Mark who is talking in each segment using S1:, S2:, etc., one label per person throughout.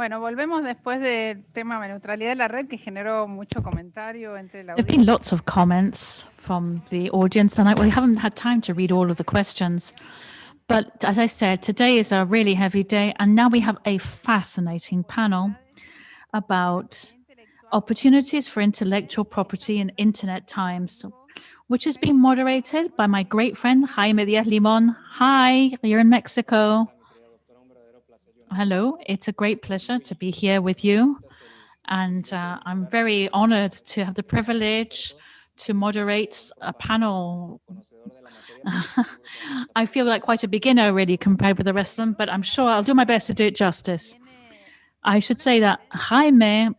S1: Bueno, volvemos después del tema de neutralidad de la red que generó mucho comentario entre la
S2: There've
S1: audiencia.
S2: been lots of comments from the audience, and we haven't had time to read all of the questions. But as I said, today is a really heavy day, and now we have a fascinating panel about opportunities for intellectual property in internet times, which is being moderated by my great friend Jaime Díaz Limón. Hi, you're in Mexico. Hello, it's a great pleasure to be here with you. And I'm very honored to have the privilege to moderate a panel. I feel like quite a beginner really compared with the rest of them, but I'm sure I'll do my best to do it justice. I should say that Jaime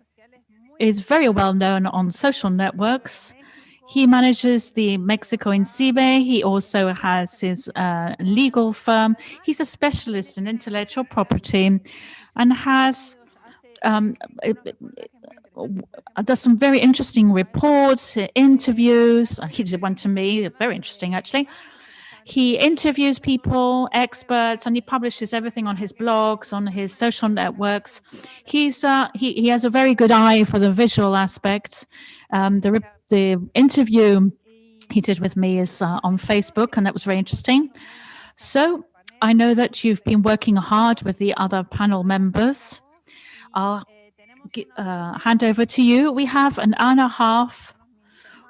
S2: is very well known on social networks. He manages the Mexico INCIBE. He also has his legal firm. He's a specialist in intellectual property and has does some very interesting reports, interviews. He did one to me, very interesting actually. He interviews people, experts, and he publishes everything on his blogs, on his social networks. He has a very good eye for the visual aspects. The interview he did with me is on Facebook, and that was very interesting. So I know that you've been working hard with the other panel members. I'll hand over to you. We have an hour and a half.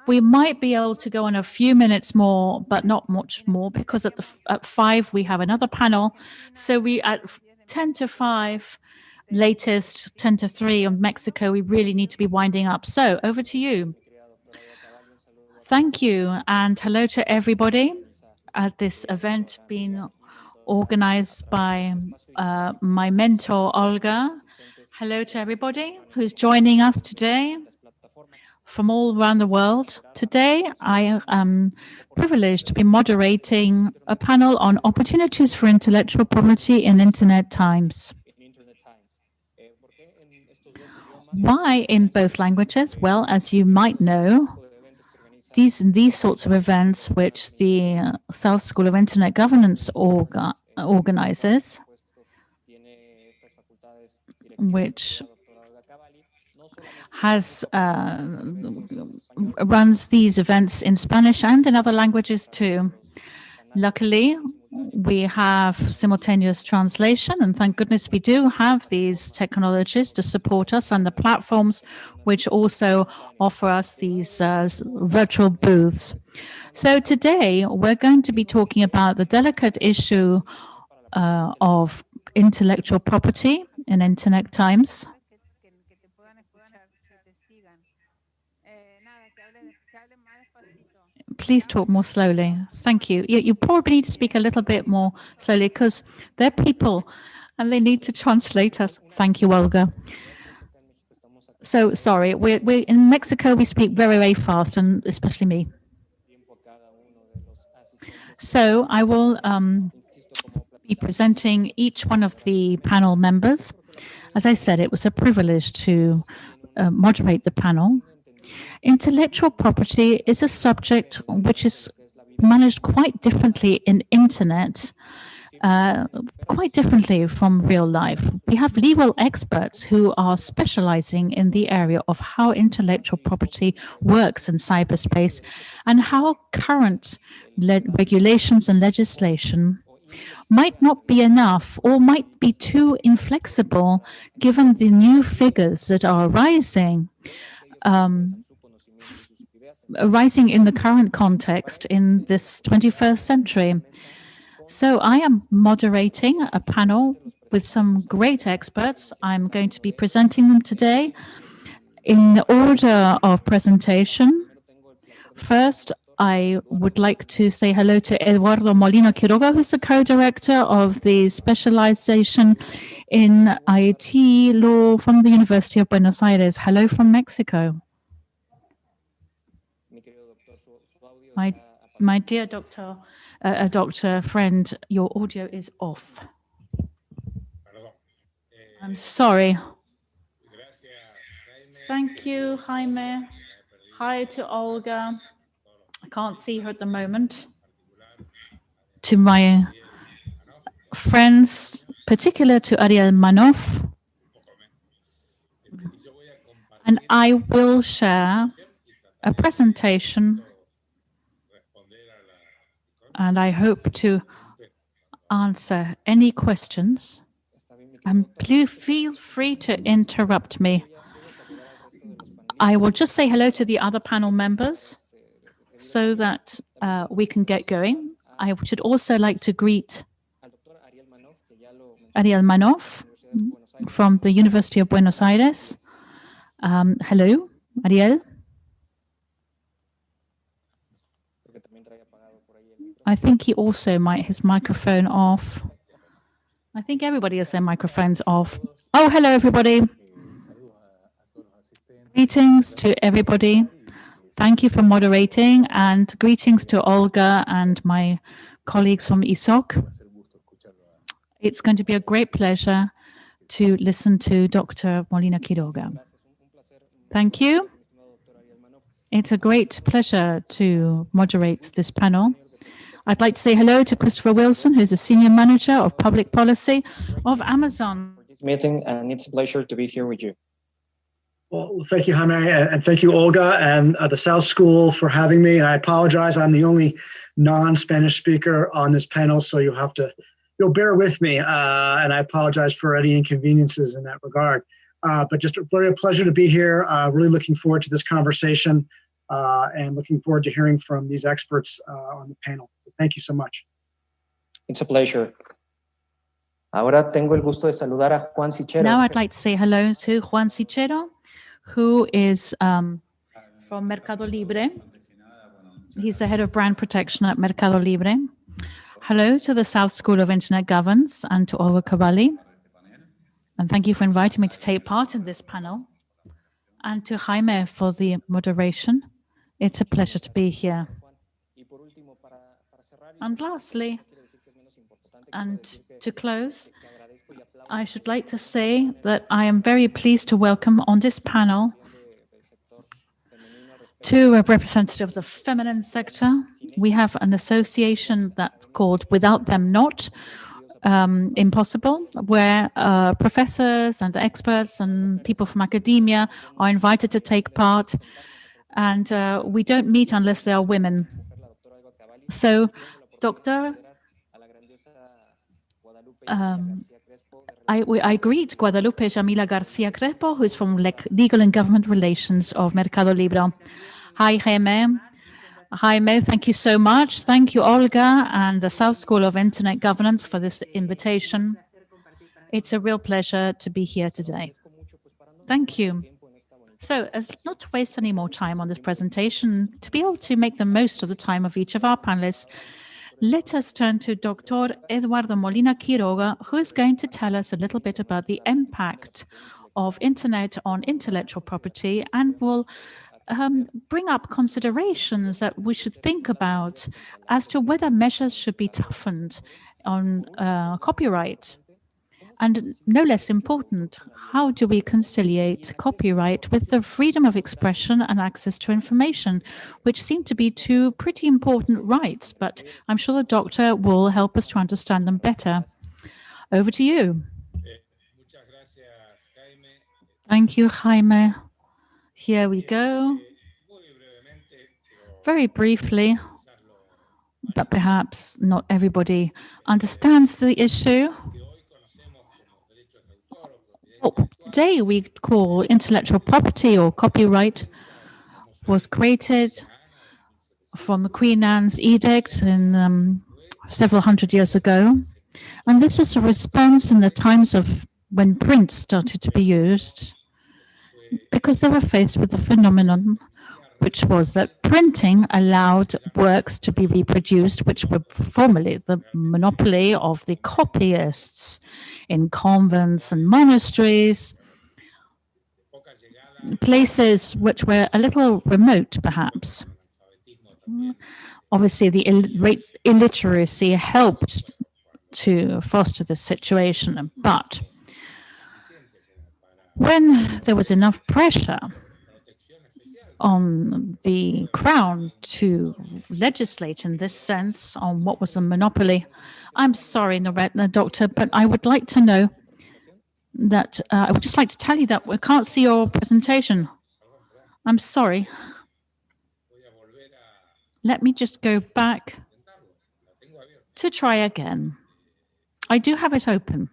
S2: We might be able to go on a few minutes more, but not much more, because at 5 we have another panel. So we at 10 to 5, latest 10 to 3 in Mexico, we really need to be winding up. So over to you. Thank you, and hello to everybody at this event being organized by my mentor, Olga. Hello to everybody who's joining us today from all around the world. Today, I am privileged to be moderating a panel on opportunities for intellectual property in internet times. Why in both languages? Well, as you might know, these sorts of events which the South School of Internet Governance organizes, which runs these events in Spanish and in other languages too. Luckily, we have simultaneous translation, and thank goodness we do have these technologies to support us and the platforms which also offer us these virtual booths. So today, we're going to be talking about the delicate issue of intellectual property in internet times. Please talk more slowly. Thank you. You probably need to speak a little bit more slowly because they're people and they need to translate us. Thank you, Olga. So sorry, we're in Mexico, we speak very, very fast, and especially me. So I will be presenting each one of the panel members. As I said, it was a privilege to moderate the panel. Intellectual property is a subject which is managed quite differently in internet, quite differently from real life. We have legal experts who are specializing in the area of how intellectual property works in cyberspace and how current regulations and legislation might not be enough or might be too inflexible given the new figures that are arising in the current context in this 21st century. So I am moderating a panel with some great experts. I'm going to be presenting them today in order of presentation. First, I would like to say hello to Eduardo Molina Quiroga, who's the co-director of the Specialization in IT Law from the University of Buenos Aires. Hello from Mexico. My dear doctor friend, your audio is off. I'm sorry. Thank you, Jaime. Hi to Olga. I can't see her at the moment. To my friends, particular to Ariel Manoff, And I will share a presentation, and I hope to answer any questions. And please feel free to interrupt me. I will just say hello to the other panel members so that we can get going. I should also like to greet Ariel Manoff from the University of Buenos Aires. Hello, Ariel. I think he also might his microphone off. I think everybody has their microphones off. Oh, hello, everybody. Greetings to everybody. Thank you for moderating, and greetings to Olga and my colleagues from ISOC. It's going to be a great pleasure to listen to Dr. Molina Quiroga. Thank you. It's a great pleasure to moderate this panel. I'd like to say hello to Christopher Wilson, who's the Senior Manager of Public Policy of Amazon.
S3: Meeting, and it's a pleasure to be here with you.
S4: Well, thank you, Jaime, and thank you, Olga, and the South School for having me. I apologize, I'm the only non-Spanish speaker on this panel, so you'll bear with me, and I apologize for any inconveniences in that regard. But just a very pleasure to be here. Really looking forward to this conversation and looking forward to hearing from these experts on the panel. Thank you so much.
S3: It's a pleasure. Ahora tengo el gusto de saludar a Juan Cichero.
S2: Now I'd like to say hello to Juan Cichero, who is from Mercado Libre. He's the head of brand protection at Mercado Libre. Hello to the South School of Internet Governance and to Olga Cavalli. And thank you for inviting me to take part in this panel. And to Jaime for the moderation. It's a pleasure to be here. And lastly, and to close, I should like to say that I am very pleased to welcome on this panel to a representative of the feminine sector. We have an association that's called Without Them Not Impossible, where professors and experts and people from academia are invited to take part. And we don't meet unless they are women. So, Doctor, I greet Guadalupe Yamila Garcia Crespo, who is from Legal and Government Relations of Mercado Libre. Hi, Jaime. Jaime, thank you so much. Thank you, Olga, and the South School of Internet Governance for this invitation. It's a real pleasure to be here today. Thank you. So, as not to waste any more time on this presentation, to be able to make the most of the time of each of our panelists, let us turn to Dr. Eduardo Molina Quiroga, who is going to tell us a little bit about the impact of Internet on intellectual property and will bring up considerations that we should think about as to whether measures should be toughened on copyright. And no less important, how do we conciliate copyright with the freedom of expression and access to information, which seem to be two pretty important rights, but I'm sure the doctor will help us to understand them better. Over to you. Thank you, Jaime. Here we go. Very briefly, but perhaps not everybody understands the issue. What today we call intellectual property or copyright was created from the Queen Anne's edict in several hundred years ago. And this is a response in the times of when print started to be used, because they were faced with the phenomenon, which was that printing allowed works to be reproduced, which were formerly the monopoly of the copyists in convents and monasteries, places which were a little remote, perhaps. Obviously, the illiteracy helped to foster this situation, but when there was enough pressure on the crown to legislate in this sense on what was a monopoly. I'm sorry, Doctor, but I would like to know that I would just like to tell you that we can't see your presentation. I'm sorry. Let me just go back to try again. I do have it open.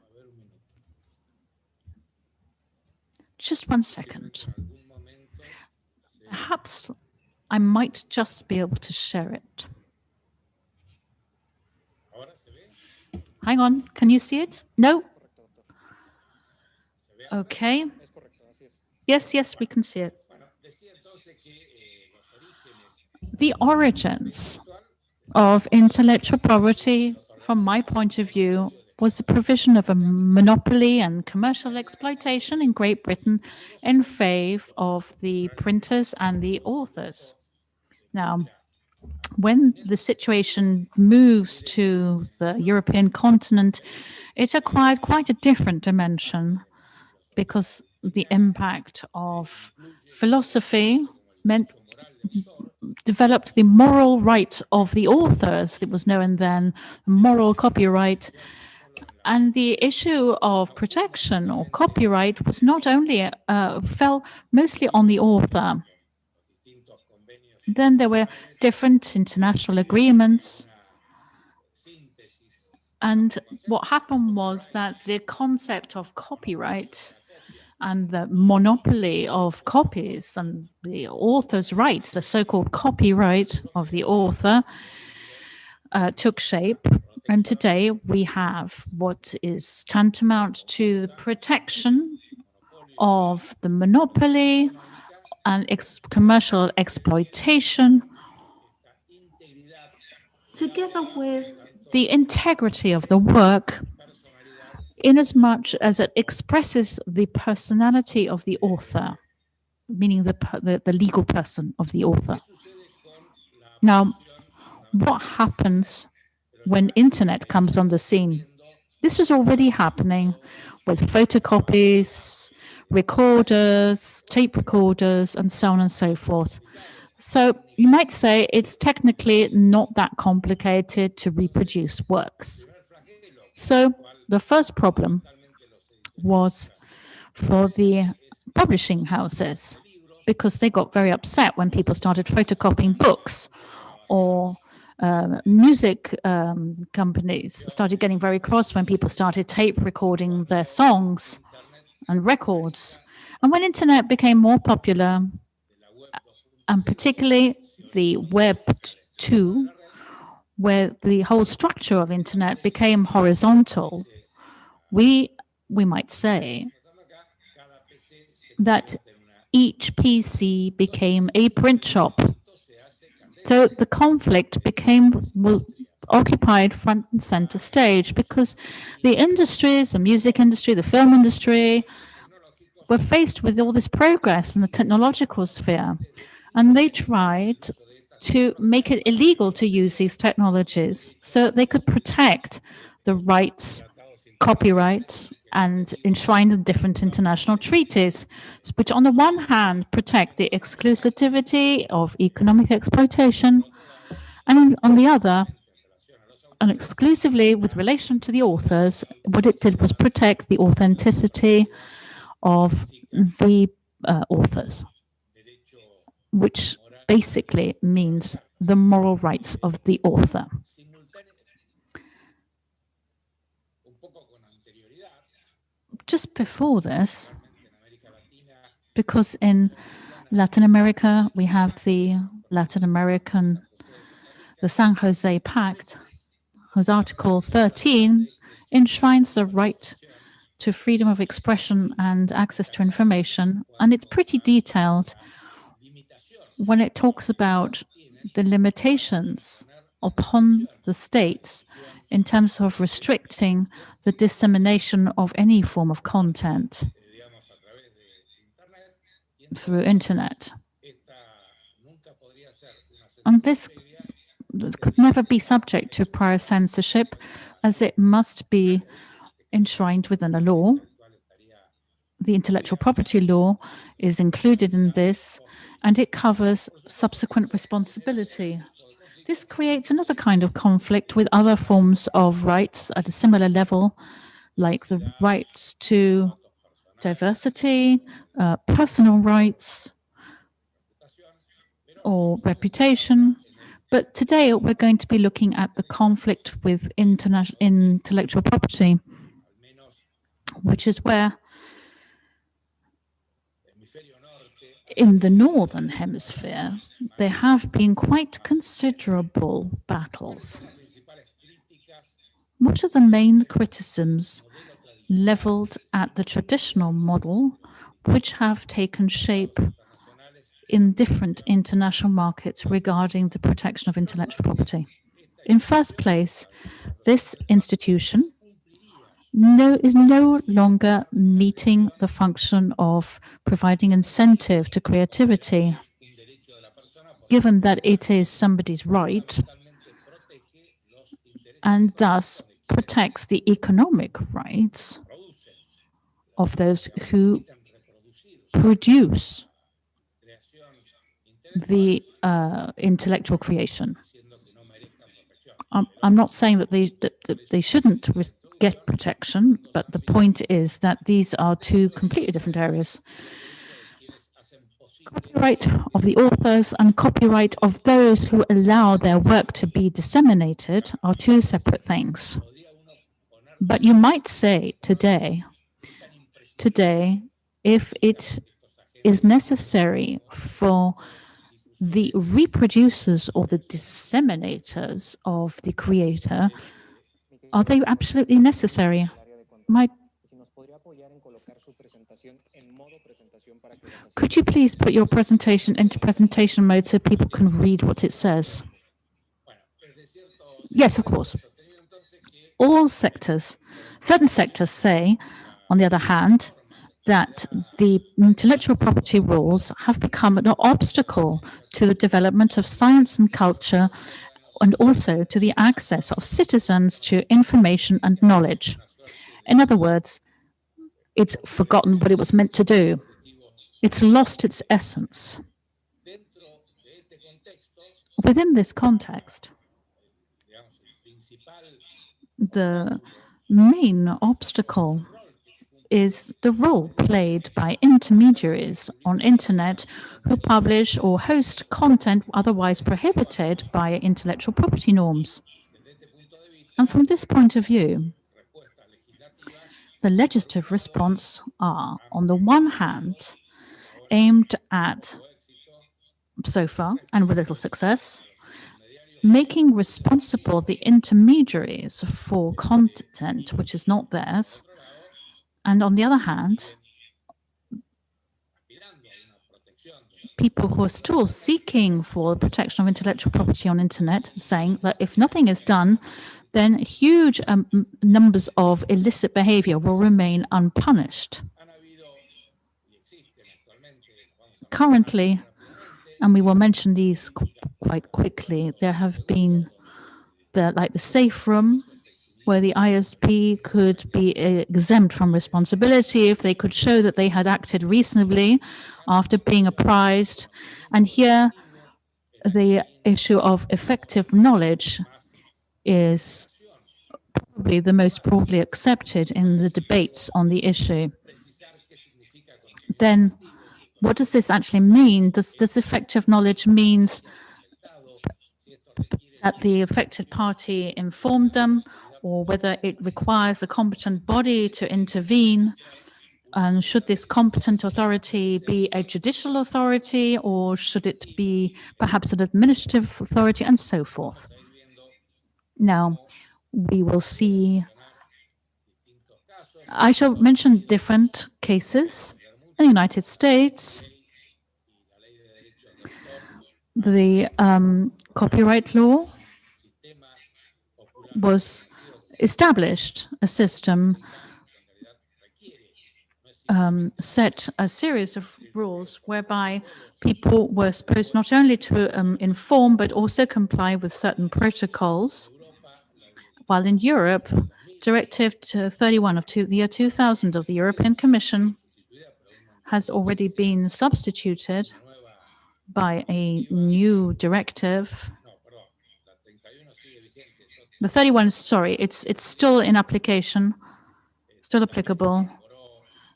S2: Just 1 second. Perhaps I might just be able to share it. Hang on, can you see it? No? Okay. Yes, yes, we can see it. The origins of intellectual property, from my point of view, was the provision of a monopoly and commercial exploitation in Great Britain in favor of the printers and the authors. Now, when the situation moves to the European continent, it acquired quite a different dimension because the impact of philosophy developed the moral right of the authors. It was known then moral copyright. And the issue of protection or copyright was not only fell mostly on the author. Then there were different international agreements. And what happened was that the concept of copyright and the monopoly of copies and the author's rights, the so-called copyright of the author, took shape. And today we have what is tantamount to the protection of the monopoly and commercial exploitation, together with the integrity of the work, inasmuch as it expresses the personality of the author, meaning the legal person of the author. Now, what happens when internet comes on the scene? This was already happening with photocopies, recorders, tape recorders, and so on and so forth. So you might say it's technically not that complicated to reproduce works. So the first problem was for the publishing houses, because they got very upset when people started photocopying books, or music companies started getting very cross when people started tape recording their songs and records. And when internet became more popular, and particularly the Web 2, where the whole structure of internet became horizontal, we might say that each PC became a print shop. So the conflict occupied front and center stage, because the industries, the music industry, the film industry, were faced with all this progress in the technological sphere. And they tried to make it illegal to use these technologies so that they could protect the rights, copyright, and enshrine in different international treaties, which on the one hand protect the exclusivity of economic exploitation, and on the other, and exclusively with relation to the authors, what it did was protect the authenticity of the authors, which basically means the moral rights of the author. Just before this, because in Latin America, we have the San Jose Pact, whose Article 13 enshrines the right to freedom of expression and access to information. And it's pretty detailed when it talks about the limitations upon the states in terms of restricting the dissemination of any form of content through internet. And this could never be subject to prior censorship, as it must be enshrined within a law. The intellectual property law is included in this, and it covers subsequent responsibility. This creates another kind of conflict with other forms of rights at a similar level, like the rights to diversity, personal rights, or reputation. But today we're going to be looking at the conflict with intellectual property, which is where in the Northern Hemisphere, there have been quite considerable battles. What are the main criticisms leveled at the traditional model, which have taken shape in different international markets regarding the protection of intellectual property? In first place, this institution is no longer meeting the function of providing incentive to creativity, given that it is somebody's right, and thus protects the economic rights of those who produce the intellectual creation. I'm not saying that they shouldn't get protection, but the point is that these are two completely different areas. Copyright of the authors and copyright of those who allow their work to be disseminated are two separate things. But you might say today, if it is necessary for the reproducers or the disseminators of the creator, are they absolutely necessary? Could you please put your presentation into presentation mode so people can read what it says? Yes, of course. All sectors, certain sectors say, on the other hand, that the intellectual property rules have become an obstacle to the development of science and culture, and also to the access of citizens to information and knowledge. In other words, it's forgotten what it was meant to do. It's lost its essence. Within this context, the main obstacle is the role played by intermediaries on internet who publish or host content otherwise prohibited by intellectual property norms. And from this point of view, the legislative response are, on the one hand, aimed at, so far, and with little success, making responsible the intermediaries for content which is not theirs, and on the other hand, people who are still seeking for the protection of intellectual property on internet, saying that if nothing is done, then huge numbers of illicit behavior will remain unpunished. Currently, and we will mention these quite quickly, there have been the safe room, where the ISP could be exempt from responsibility if they could show that they had acted reasonably after being apprised. And here, the issue of effective knowledge is probably the most broadly accepted in the debates on the issue. Then, what does this actually mean? Does effective knowledge means that the affected party informed them, or whether it requires a competent body to intervene? And should this competent authority be a judicial authority, or should it be perhaps an administrative authority, and so forth? Now, we will see. I shall mention different cases. In the United States, the copyright law was established a system, set a series of rules whereby people were supposed not only to inform but also comply with certain protocols, while in Europe, Directive 31 of the year 2000 of the European Commission has already been substituted by a new directive. The 31, sorry, it's still in application, still applicable.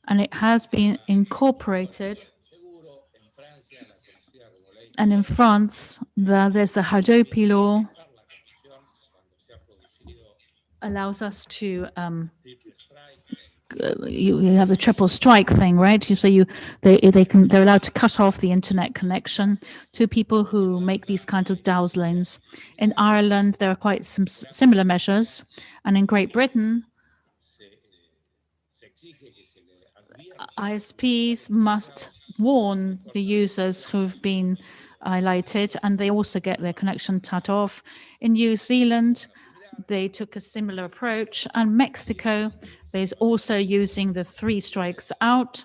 S2: and it has been incorporated. And in France, there's the Hadopi law, allows us to you have the triple strike thing, right? They're allowed to cut off the internet connection to people who make these kinds of downloads. In Ireland, there are quite some similar measures, and in Great Britain, ISPs must warn the users who've been highlighted, and they also get their connection cut off. In New Zealand, they took a similar approach, and Mexico is also using the 3 strikes out,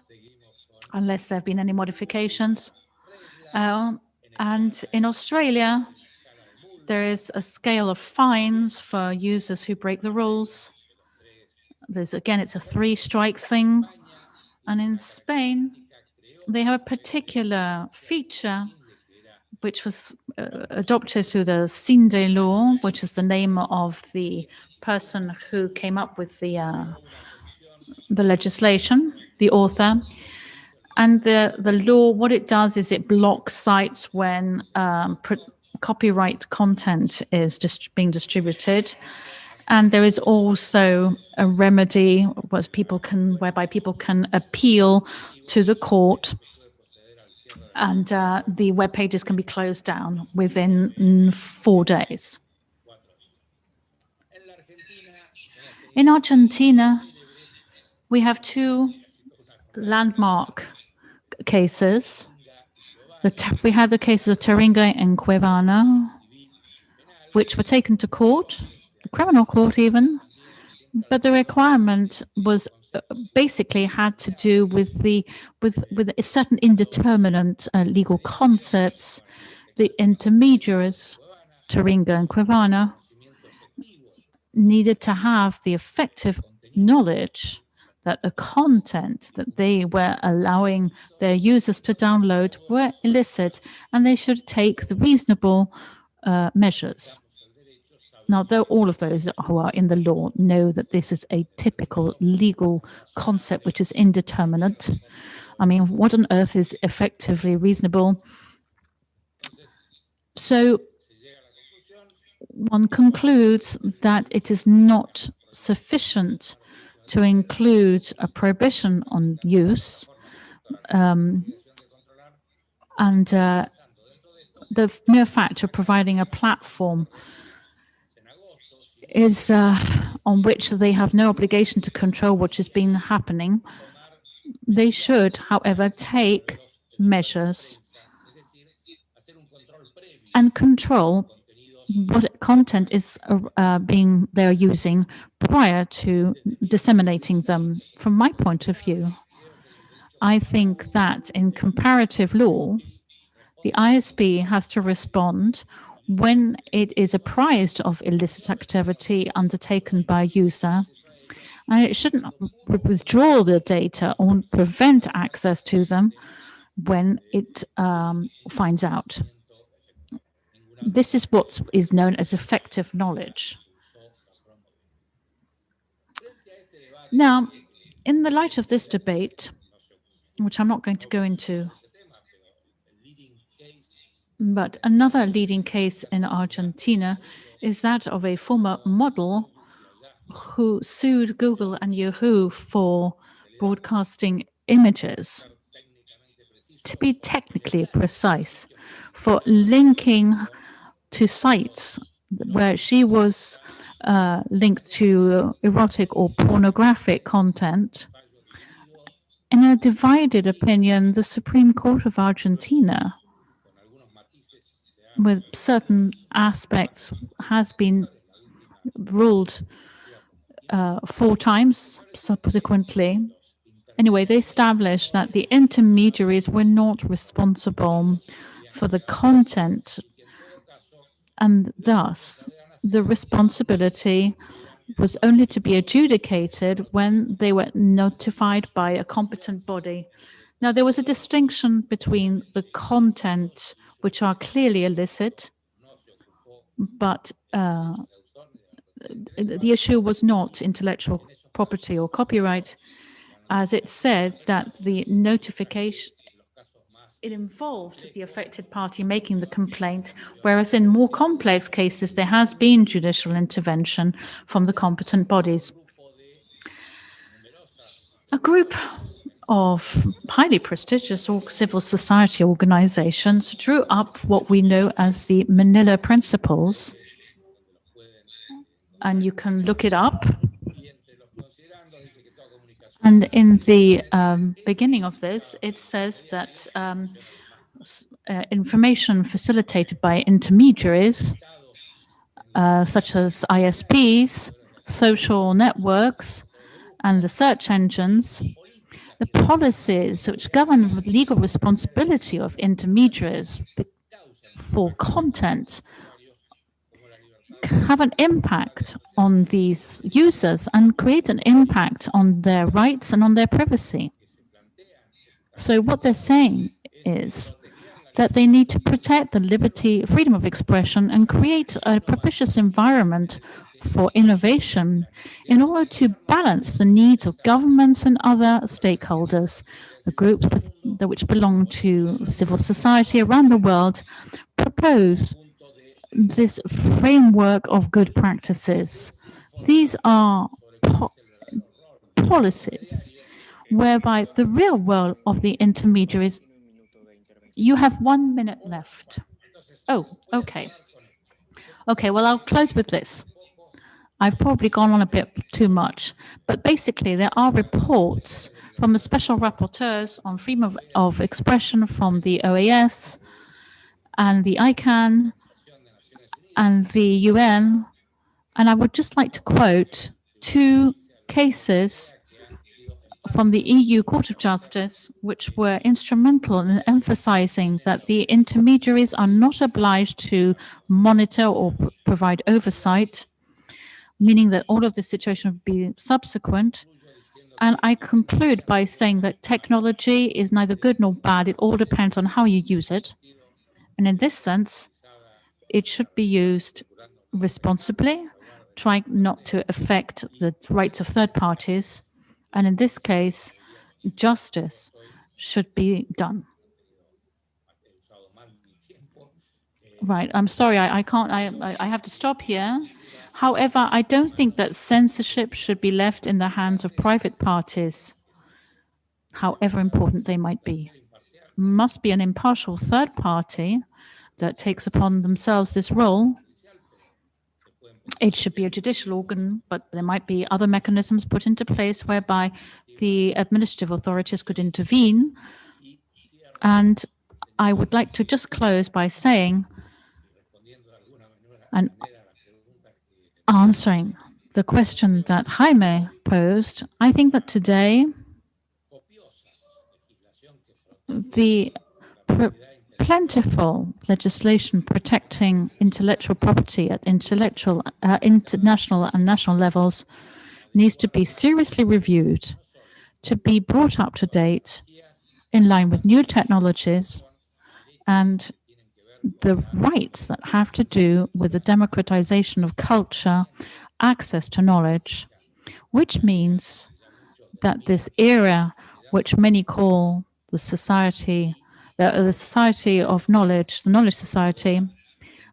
S2: unless there have been any modifications. And in Australia, there is a scale of fines for users who break the rules. Again, it's a 3 strikes thing. And in Spain, they have a particular feature which was adopted through the CINDE law, which is the name of the person who came up with the legislation, the author. And the law, what it does is it blocks sites when copyright content is being distributed. And there is also a remedy whereby people can appeal to the court, and the web pages can be closed down within 4 days. In Argentina, we have 2 landmark cases. We had the cases of Taringa and Cuevana, which were taken to court, the criminal court even, but the requirement was basically had to do with a certain indeterminate legal concepts. The intermediaries, Taringa and Cuevana, needed to have the effective knowledge that the content that they were allowing their users to download were illicit, and they should take the reasonable measures. Now, though all of those who are in the law know that this is a typical legal concept which is indeterminate. I mean, what on earth is effectively reasonable? So one concludes that it is not sufficient to include a prohibition on use, and the mere fact of providing a platform is on which they have no obligation to control what has been happening. They should, however, take measures and control what content is they're using prior to disseminating them. From my point of view, I think that in comparative law, the ISP has to respond when it is apprised of illicit activity undertaken by a user, and it shouldn't withdraw the data or prevent access to them when it finds out. This is what is known as effective knowledge. Now, in the light of this debate, which I'm not going to go into, but another leading case in Argentina is that of a former model who sued Google and Yahoo for broadcasting images. To be technically precise, for linking to sites where she was linked to erotic or pornographic content. In a divided opinion, the Supreme Court of Argentina, with certain aspects, has been ruled 4 times subsequently. Anyway, they established that the intermediaries were not responsible for the content, and thus the responsibility was only to be adjudicated when they were notified by a competent body. Now, there was a distinction between the content, which are clearly illicit, but the issue was not intellectual property or copyright. as it said that the notification, it involved the affected party making the complaint, whereas in more complex cases, there has been judicial intervention from the competent bodies. A group of highly prestigious civil society organizations drew up what we know as the Manila Principles, and you can look it up. And in the beginning of this, it says that information facilitated by intermediaries, such as ISPs, social networks, and the search engines, the policies which govern the legal responsibility of intermediaries for content have an impact on these users and create an impact on their rights and on their privacy. So what they're saying is that they need to protect the liberty, freedom of expression, and create a propitious environment for innovation in order to balance the needs of governments and other stakeholders. The groups which belong to civil society around the world propose this framework of good practices. These are policies whereby the real role of the intermediaries. You have 1 minute left. Oh, okay. Okay, well, I'll close with this. I've probably gone on a bit too much, but basically there are reports from the special rapporteurs on freedom of expression from the OAS and the ICANN and the UN, and I would just like to quote 2 cases from the EU Court of Justice, which were instrumental in emphasizing that the intermediaries are not obliged to monitor or provide oversight, meaning that all of this situation would be subsequent. And I conclude by saying that technology is neither good nor bad. It all depends on how you use it. And in this sense, it should be used responsibly, trying not to affect the rights of third parties. And in this case, justice should be done. Right, I'm sorry, I can't, I have to stop here. However, I don't think that censorship should be left in the hands of private parties, however important they might be. Must be an impartial third party that takes upon themselves this role. It should be a judicial organ, but there might be other mechanisms put into place whereby the administrative authorities could intervene. And I would like to just close by saying, and answering the question that Jaime posed, I think that today the plentiful legislation protecting intellectual property at international and national levels needs to be seriously reviewed, to be brought up to date in line with new technologies and the rights that have to do with the democratization of culture, access to knowledge, which means that this era, which many call the society of knowledge, the knowledge society,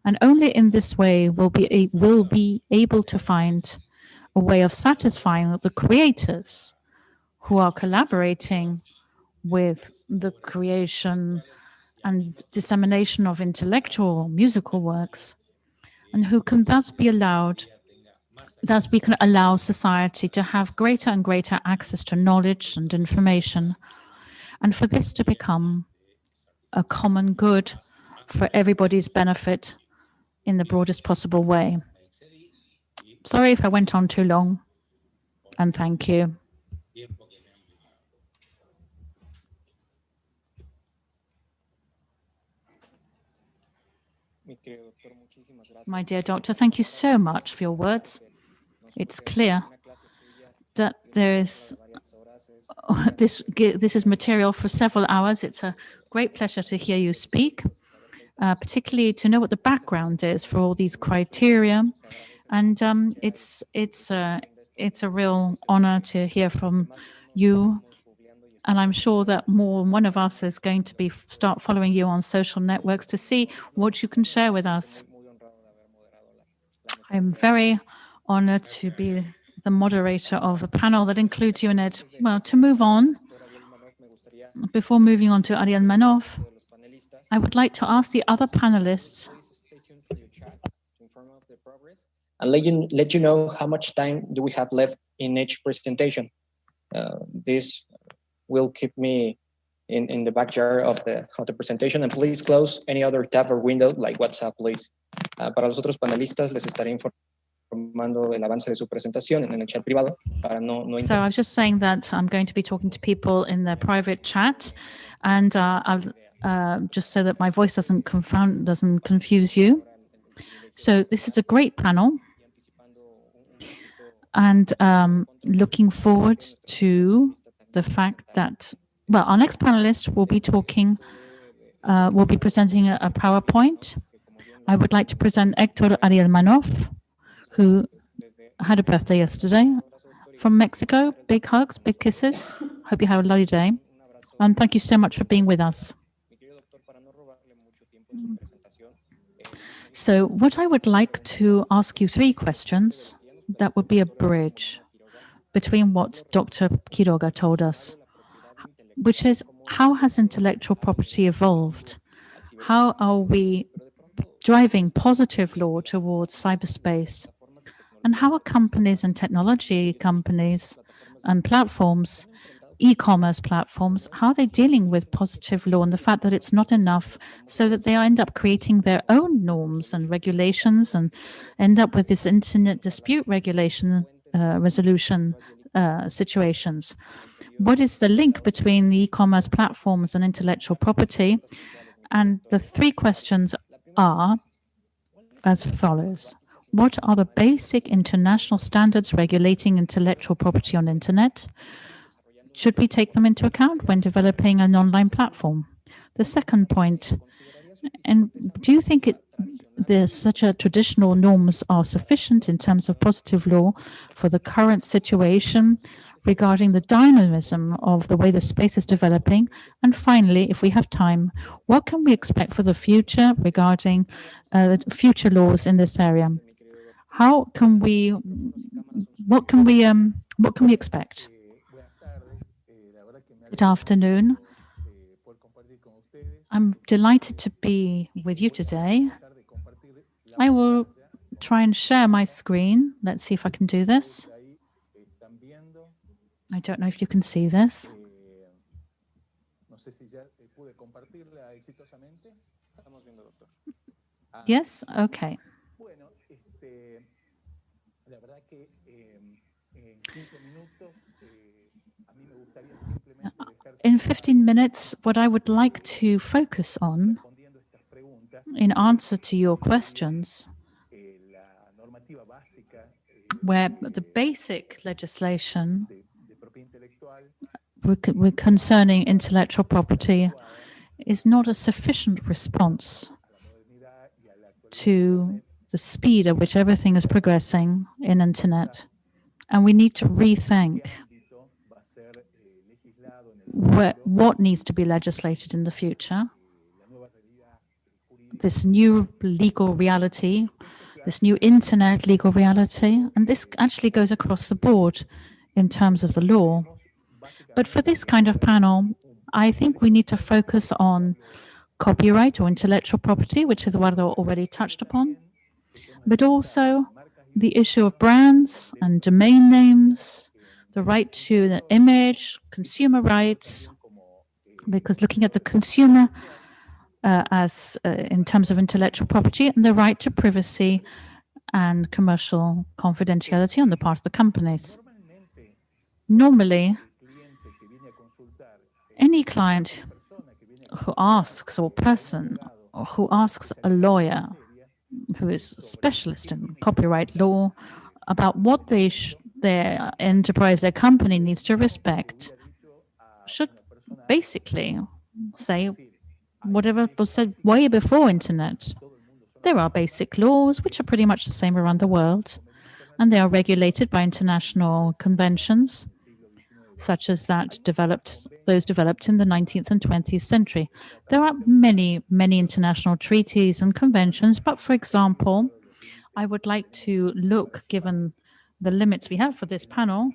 S2: and only in this way will be able to find a way of satisfying the creators who are collaborating with the creation and dissemination of intellectual musical works, and who can thus be allowed, thus we can allow society to have greater and greater access to knowledge and information, and for this to become a common good for everybody's benefit in the broadest possible way. Sorry if I went on too long, and thank you. My dear doctor, thank you so much for your words. It's clear that there is this is material for several hours. It's a great pleasure to hear you speak, particularly to know what the background is for all these criteria. And it's a real honor to hear from you And I'm sure that more than one of us is going to start following you on social networks to see what you can share with us. I'm very honored to be the moderator of a panel that includes you in it. Well, to move on, before moving on to Ariel Manoff, I would like to ask the other panelists
S3: and let you know how much time do we have left in each presentation. This will keep me in the backyard of the presentation, and please close any other tab or window like WhatsApp, please. Para los otros panelistas les estaré informando el avance de su presentación en el chat privado para no
S2: So I was just saying that I'm going to be talking to people in their private chat, and just so that my voice doesn't confuse you. So this is a great panel, and looking forward to the fact that, well, our next panelist will be presenting a PowerPoint. I would like to present Héctor Ariel Manoff, who had a birthday yesterday, from Mexico. Big hugs, big kisses. Hope you have a lovely day. And thank you so much for being with us. So what I would like to ask you 3 questions that would be a bridge between what Dr. Quiroga told us, which is, how has intellectual property evolved? How are we driving positive law towards cyberspace? And how are companies and technology companies and platforms, e-commerce platforms, how are they dealing with positive law and the fact that it's not enough, so that they end up creating their own norms and regulations and end up with this internet dispute regulation resolution situations? What is the link between the e-commerce platforms and intellectual property? And the 3 questions are as follows. What are the basic international standards regulating intellectual property on internet? Should we take them into account when developing an online platform? The second point, and do you think there's such a traditional norms are sufficient in terms of positive law for the current situation regarding the dynamism of the way the space is developing? And finally, if we have time, what can we expect for the future regarding the future laws in this area? What can we expect? Good afternoon. I'm delighted to be with you today. I will try and share my screen. Let's see if I can do this. I don't know if you can see this. Yes? Okay. In 15 minutes, what I would like to focus on in answer to your questions, where the basic legislation concerning intellectual property is not a sufficient response to the speed at which everything is progressing in internet. And we need to rethink what needs to be legislated in the future. This new legal reality, this new internet legal reality, and this actually goes across the board in terms of the law. But for this kind of panel, I think we need to focus on copyright or intellectual property, which Eduardo already touched upon, but also the issue of brands and domain names, the right to the image, consumer rights, because looking at the consumer as in terms of intellectual property, and the right to privacy and commercial confidentiality on the part of the companies. Normally, any client who asks, or person who asks a lawyer who is a specialist in copyright law about what their enterprise, their company needs to respect, should basically say whatever was said way before internet. There are basic laws which are pretty much the same around the world, and they are regulated by international conventions. such as those developed in the 19th and 20th century. There are many, many international treaties and conventions, but for example, I would like to look, given the limits we have for this panel,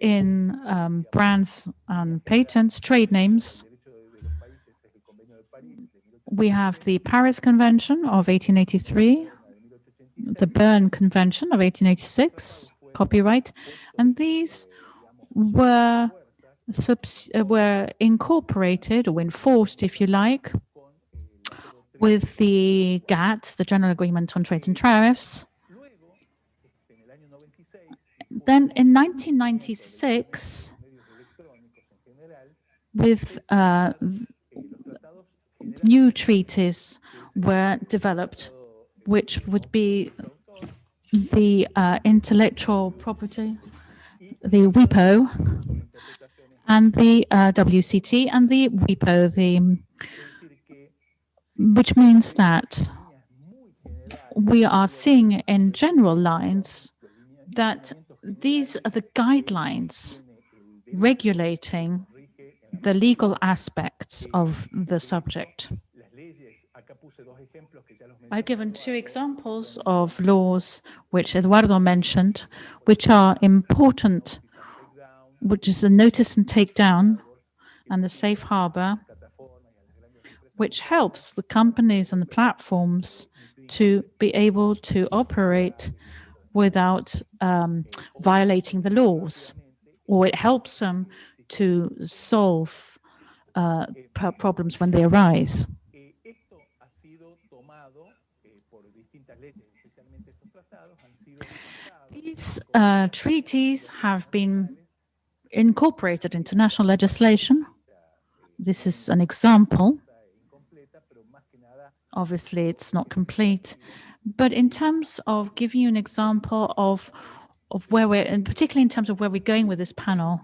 S2: in brands and patents, trade names. We have the Paris Convention of 1883, the Berne Convention of 1886, copyright, and these were incorporated or enforced, if you like, with the GATT, the General Agreement on Trade and Tariffs. Then in 1996, with new treaties were developed, which would be the intellectual property, the WIPO, and the WCT, and the WIPO, which means that we are seeing in general lines that these are the guidelines regulating the legal aspects of the subject. I've given two examples of laws which Eduardo mentioned, which are important, which is the notice and takedown and the safe harbor, which helps the companies and the platforms to be able to operate without violating the laws, or it helps them to solve problems when they arise. These treaties have been incorporated into national legislation. This is an example. Obviously, it's not complete. But in terms of giving you an example of where we're, and particularly in terms of where we're going with this panel,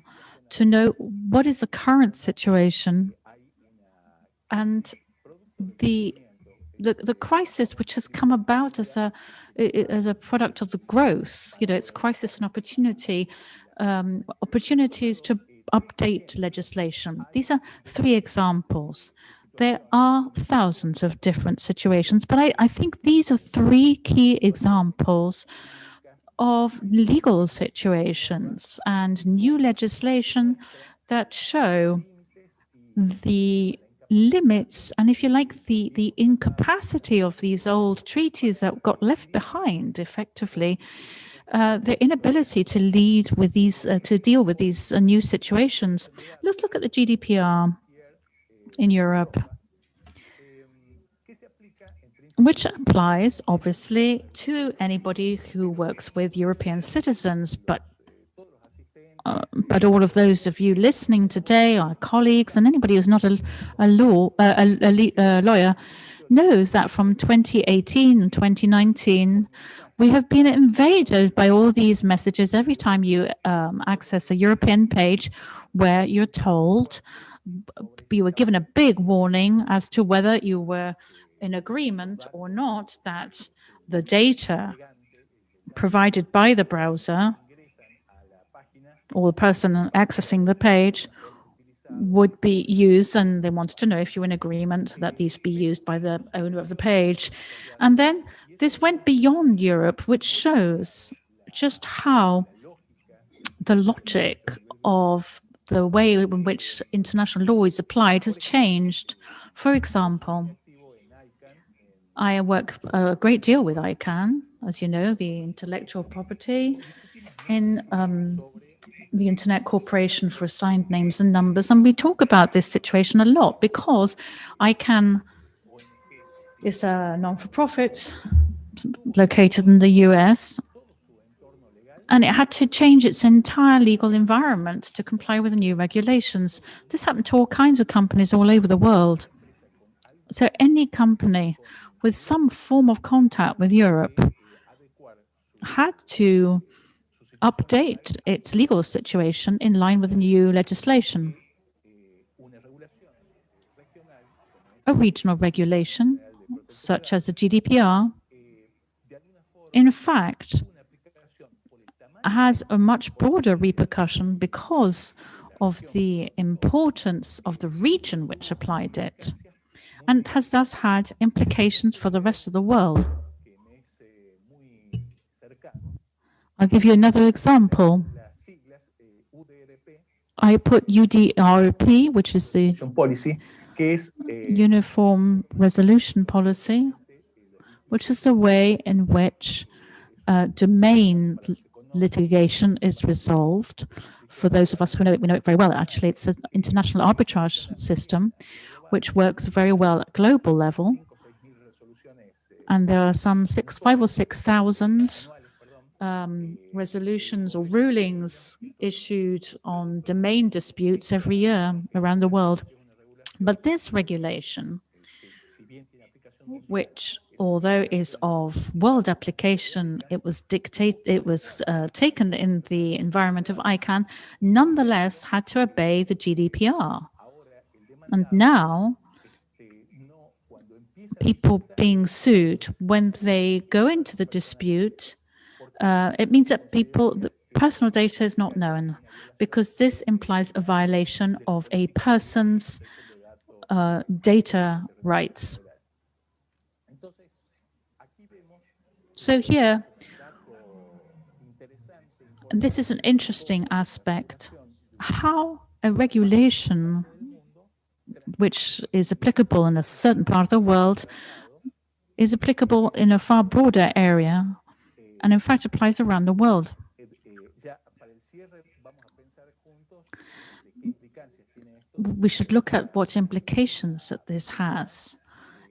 S2: to know what is the current situation and the crisis which has come about as a product of the growth. You know, it's crisis and opportunity, opportunities to update legislation. These are three examples. There are thousands of different situations, but I think these are three key examples of legal situations and new legislation that show the limits and, if you like, the incapacity of these old treaties that got left behind, effectively, their inability to lead with these, to deal with these new situations. Let's look at the GDPR in Europe, which applies, obviously, to anybody who works with European citizens, but all of those of you listening today, our colleagues, and anybody who's not a lawyer, knows that from 2018 and 2019, we have been invaded by all these messages every time you access a European page where you're told, you were given a big warning as to whether you were in agreement or not that the data provided by the browser or the person accessing the page would be used, and they wanted to know if you were in agreement that these be used by the owner of the page. And then this went beyond Europe, which shows just how the logic of the way in which international law is applied has changed. For example, I work a great deal with ICANN, as you know, the intellectual property in the Internet Corporation for Assigned Names and Numbers. And we talk about this situation a lot because ICANN is a non-for-profit located in the US, and it had to change its entire legal environment to comply with the new regulations. This happened to all kinds of companies all over the world. So any company with some form of contact with Europe had to update its legal situation in line with the new legislation. A regional regulation, such as the GDPR, in fact, has a much broader repercussion because of the importance of the region which applied it, and has thus had implications for the rest of the world. I'll give you another example. I put UDRP, which is the
S5: policy, que es
S2: Uniform Resolution Policy, which is the way in which domain litigation is resolved. For those of us who know it, we know it very well. Actually, it's an international arbitrage system which works very well at global level. And there are some 5,000 or 6,000 resolutions or rulings issued on domain disputes every year around the world. But this regulation, which although is of world application, it was taken in the environment of ICANN, nonetheless had to obey the GDPR. And now, people being sued, when they go into the dispute, it means that the personal data is not known, because this implies a violation of a person's data rights. So here, this is an interesting aspect, how a regulation which is applicable in a certain part of the world is applicable in a far broader area, and in fact applies around the world. We should look at what implications that this has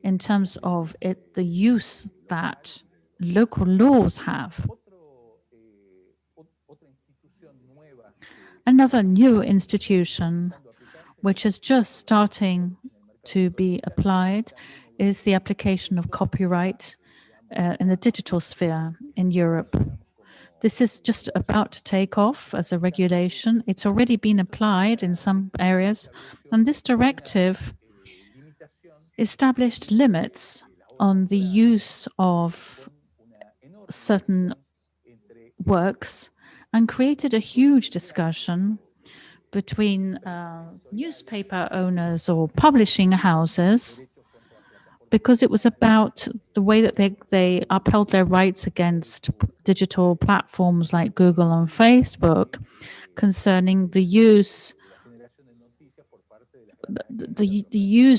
S2: in terms of the use that local laws have. Another new institution which is just starting to be applied is the application of copyright in the digital sphere in Europe. This is just about to take off as a regulation. It's already been applied in some areas, and this directive established limits on the use of certain works and created a huge discussion between newspaper owners or publishing houses, because it was about the way that they upheld their rights against digital platforms like Google and Facebook concerning the use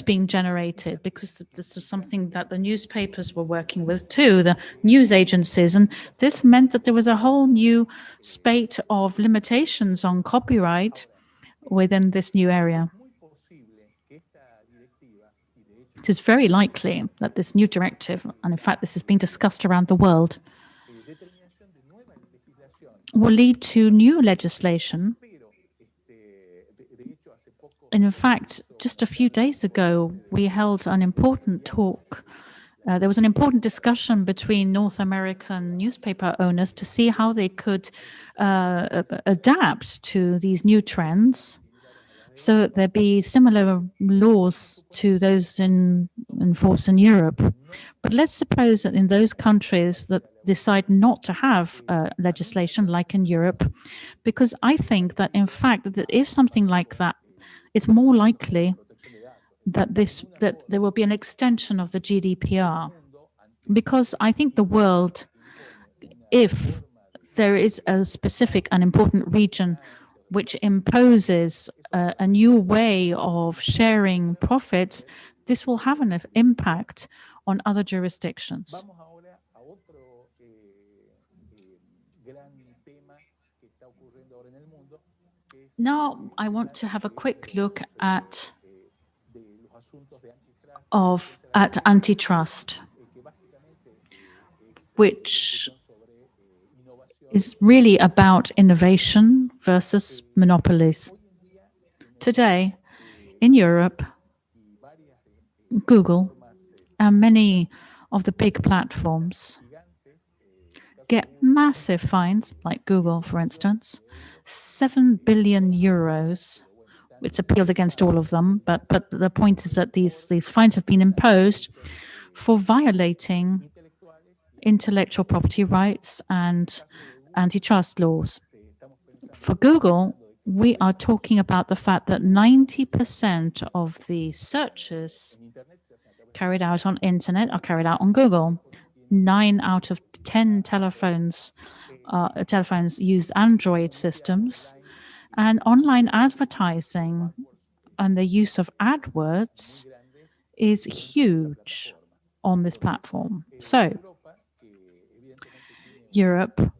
S2: being generated, because this was something that the newspapers were working with too, the news agencies, and this meant that there was a whole new spate of limitations on copyright within this new area. It is very likely that this new directive, and in fact this has been discussed around the world, will lead to new legislation. And in fact, just a few days ago, we held an important talk. There was an important discussion between North American newspaper owners to see how they could adapt to these new trends, so that there be similar laws to those in force in Europe. But let's suppose that in those countries that decide not to have legislation like in Europe, because I think that in fact that if something like that, it's more likely that there will be an extension of the GDPR, because I think the world, if there is a specific and important region which imposes a new way of sharing profits, this will have an impact on other jurisdictions. Now, I want to have a quick look at antitrust, which is really about innovation versus monopolies. Today, in Europe, Google and many of the big platforms get massive fines, like Google, for instance, 7 billion euros. It's appealed against all of them, but the point is that these fines have been imposed for violating intellectual property rights and antitrust laws. For Google, we are talking about the fact that 90% of the searches carried out on internet are carried out on Google. 9 out of 10 telephones use Android systems, and online advertising and the use of AdWords is huge on this platform. So Europe,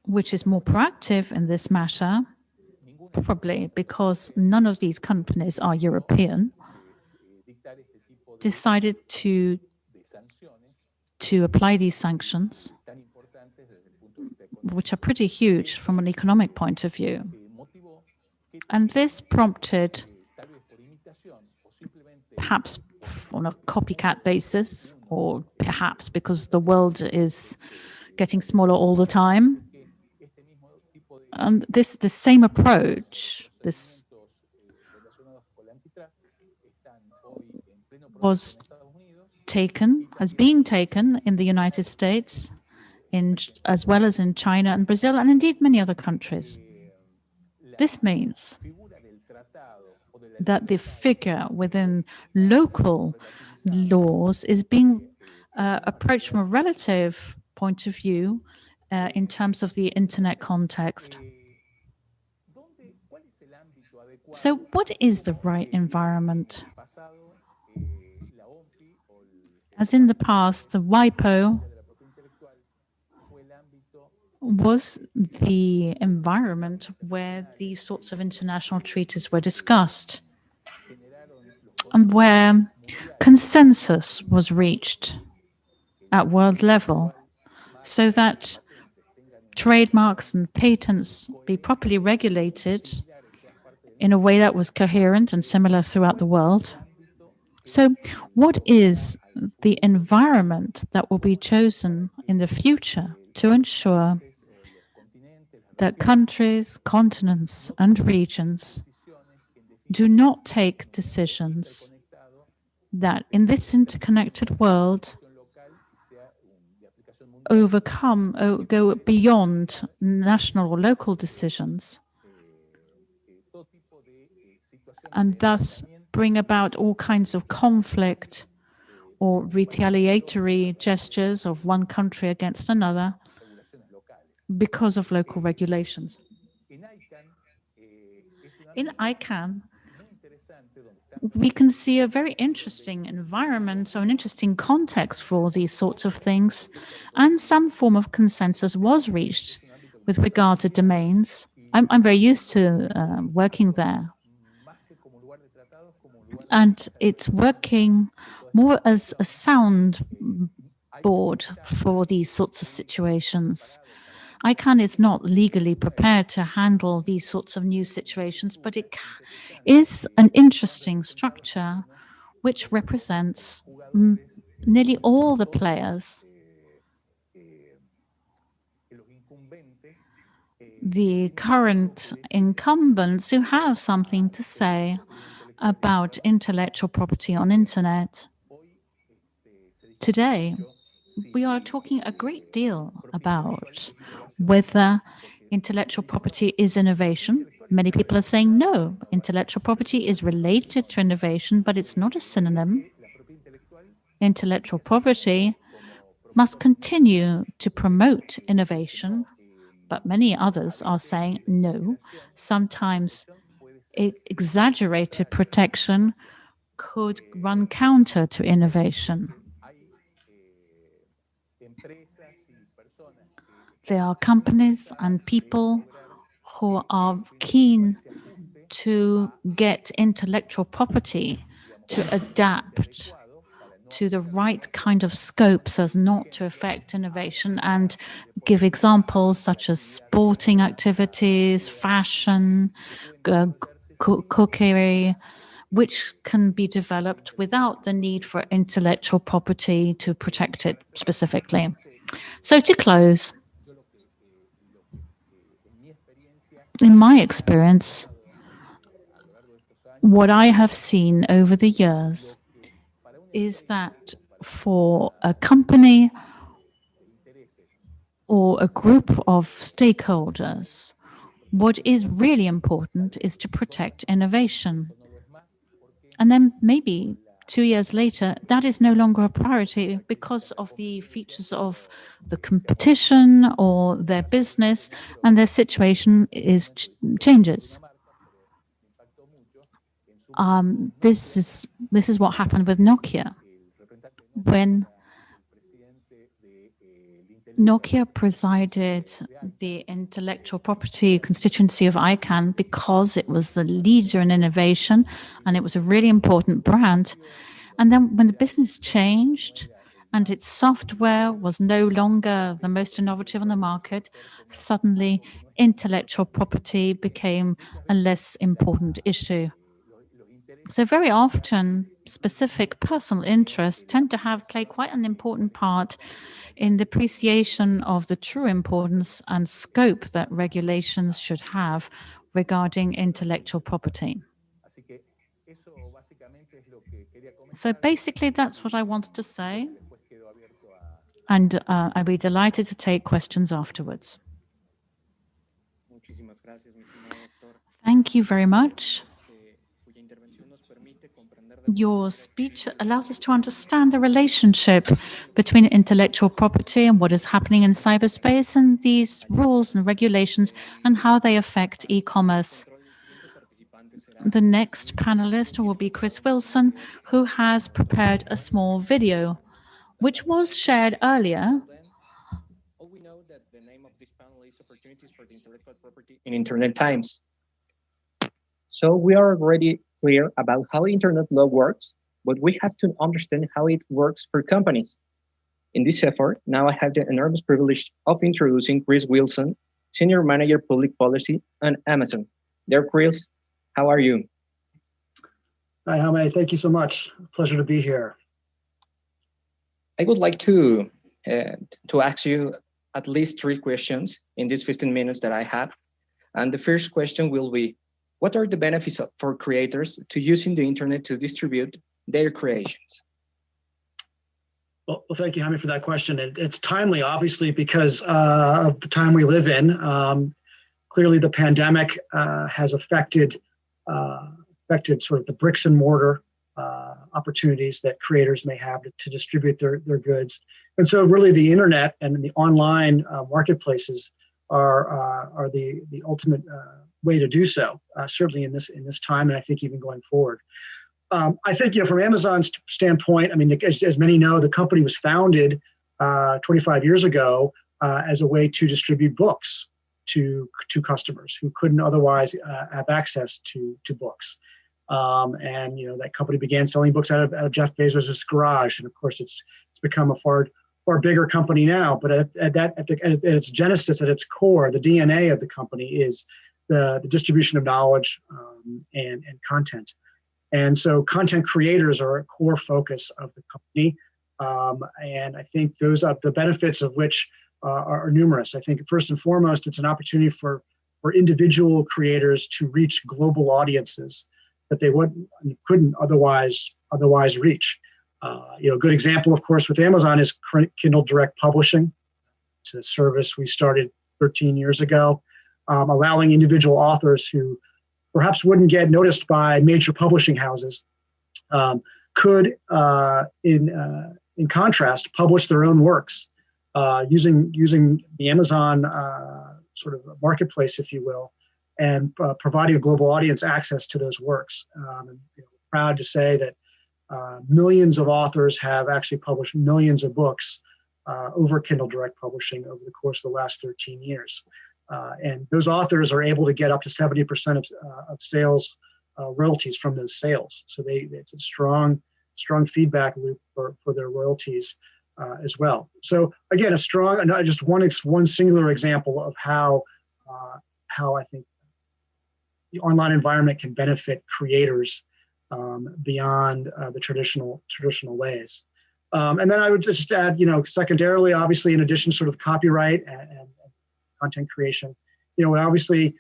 S2: which is more proactive in this matter, probably because none of these companies are European, decided to apply these sanctions, which are pretty huge from an economic point of view. And this prompted, perhaps on a copycat basis, or perhaps because the world is getting smaller all the time, and the same approach, this has been taken in the United States, as well as in China and Brazil, and indeed many other countries. This means that the figure within local laws is being approached from a relative point of view in terms of the internet context. So what is the right environment? As in the past, the WIPO was the environment where these sorts of international treaties were discussed and where consensus was reached at world level so that trademarks and patents be properly regulated in a way that was coherent and similar throughout the world. So what is the environment that will be chosen in the future to ensure that countries, continents, and regions do not take decisions that in this interconnected world go beyond national or local decisions and thus bring about all kinds of conflict or retaliatory gestures of one country against another because of local regulations. In ICANN, we can see a very interesting environment, so an interesting context for these sorts of things, and some form of consensus was reached with regard to domains. I'm very used to working there. And it's working more as a sound board for these sorts of situations. ICANN is not legally prepared to handle these sorts of new situations, but it is an interesting structure which represents nearly all the players. The current incumbents who have something to say about intellectual property on internet. Today, we are talking a great deal about whether intellectual property is innovation. Many people are saying no, intellectual property is related to innovation, but it's not a synonym. Intellectual property must continue to promote innovation, but many others are saying no. Sometimes exaggerated protection could run counter to innovation. There are companies and people who are keen to get intellectual property to adapt to the right kind of scope so as not to affect innovation, and give examples such as sporting activities, fashion, cookery, which can be developed without the need for intellectual property to protect it specifically. So to close, in my experience, what I have seen over the years is that for a company or a group of stakeholders. What is really important is to protect innovation. And then maybe 2 years later, that is no longer a priority because of the features of the competition or their business, and their situation changes. This is what happened with Nokia. When Nokia presided the intellectual property constituency of ICANN because it was the leader in innovation and it was a really important brand. And then when the business changed and its software was no longer the most innovative on the market, suddenly intellectual property became a less important issue. So very often, specific personal interests tend to play quite an important part in the appreciation of the true importance and scope that regulations should have regarding intellectual property. So basically, that's what I wanted to say. And I'd be delighted to take questions afterwards. Thank you very much. Your speech allows us to understand the relationship between intellectual property and what is happening in cyberspace and these rules and regulations and how they affect e-commerce. The next panelist will be Chris Wilson, who has prepared a small video, which was shared earlier.
S3: All we know that the name of this panel is Opportunities for the Intellectual Property in Internet Times. So we are already clear about how Internet law works, but we have to understand how it works for companies. In this effort, now I have the enormous privilege of introducing Chris Wilson, Senior Manager Public Policy at Amazon. There, Chris, how are you?
S4: Hi, Jaime. Thank you so much. Pleasure to be here.
S3: I would like to ask you at least 3 questions in these 15 minutes that I have. And the first question will be, what are the benefits for creators to using the internet to distribute their creations?
S4: Well, thank you, Jaime, for that question. It's timely, obviously, because of the time we live in. Clearly, the pandemic has affected sort of the bricks and mortar opportunities that creators may have to distribute their goods. And so really the internet and the online marketplaces are the ultimate way to do so, certainly in this time, and I think even going forward. I think, from Amazon's standpoint, I mean, as many know, the company was founded 25 years ago as a way to distribute books to customers who couldn't otherwise have access to books. And that company began selling books out of Jeff Bezos' garage, and of course, it's become a far bigger company now. But at its genesis, at its core, the DNA of the company is the distribution of knowledge and content. And so content creators are a core focus of the company. And I think those are the benefits of which are numerous. I think first and foremost, it's an opportunity for individual creators to reach global audiences that they couldn't otherwise reach. A good example, of course, with Amazon is Kindle Direct Publishing. It's a service we started 13 years ago, allowing individual authors who perhaps wouldn't get noticed by major publishing houses could, in contrast, publish their own works using the Amazon sort of marketplace, if you will, and providing a global audience access to those works. And, proud to say that millions of authors have actually published millions of books over Kindle Direct Publishing over the course of the last 13 years. And those authors are able to get up to 70% of sales royalties from those sales. So it's a strong feedback loop for their royalties as well. So again, just one singular example of how I think the online environment can benefit creators beyond the traditional ways. And then I would just add, secondarily, obviously, in addition to sort of copyright and content creation, obviously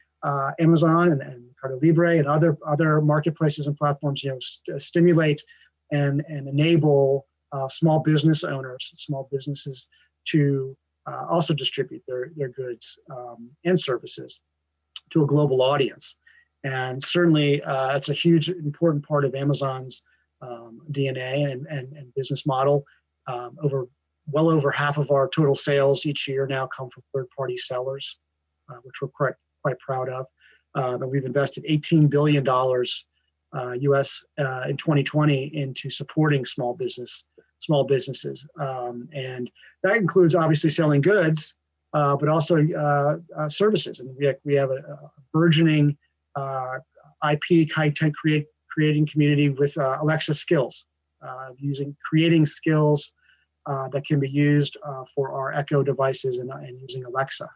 S4: Amazon and Mercado Libre and other marketplaces and platforms, stimulate and enable small business owners, small businesses to also distribute their goods and services to a global audience. And certainly it's a huge, important part of Amazon's DNA and business model. Well over half of our total sales each year now come from third-party sellers, which we're quite proud of. And we've invested $18 billion US in 2020 into supporting small businesses. And that includes obviously selling goods, but also services. And we have a burgeoning IP content creating community with Alexa skills, creating skills that can be used for our Echo devices and using Alexa,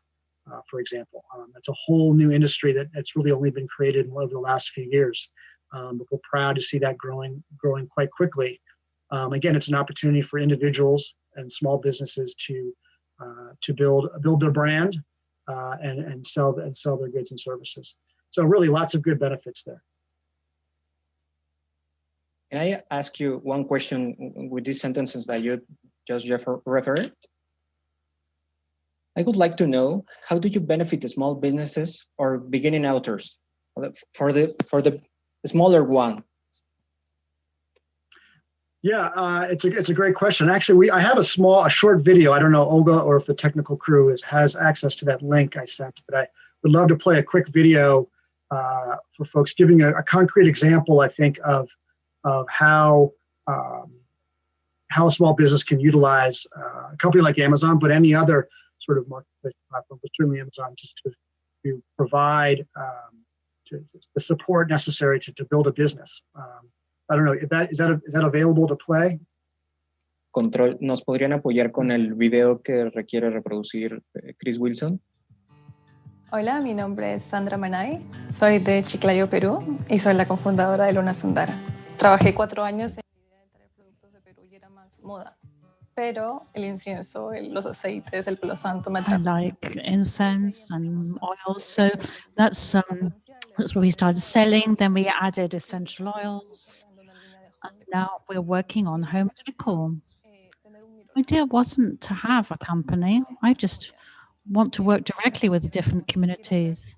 S4: for example. That's a whole new industry that's really only been created over the last few years. But we're proud to see that growing quite quickly. Again, it's an opportunity for individuals and small businesses to build their brand and sell their goods and services. So really, lots of good benefits there.
S3: Can I ask you one question with these sentences that you just referred? I would like to know, how do you benefit the small businesses or beginning authors for the smaller one?
S4: Yeah, it's a great question. Actually, I have a short video. I don't know, Olga, or if the technical crew has access to that link I sent, but I would love to play a quick video for folks, giving a concrete example, I think, of how a small business can utilize a company like Amazon, but any other sort of marketplace platform, but certainly Amazon, just to provide the support necessary to build a business. I don't know, is that available to play?
S3: Control, ¿nos podrían apoyar con el video que requiere reproducir Chris Wilson?
S5: Hola, mi nombre es Sandra Manay, soy de Chiclayo, Perú, y soy la cofundadora de Luna Sundara. Trabajé 4 años en la idea de traer productos de Perú y era más moda, pero el incienso, los aceites, el palo santo me
S2: I like incense and oils, so that's where we started selling. Then we added essential oils, and now we're working on home decor. My idea wasn't to have a company. I just want to work directly with the different communities.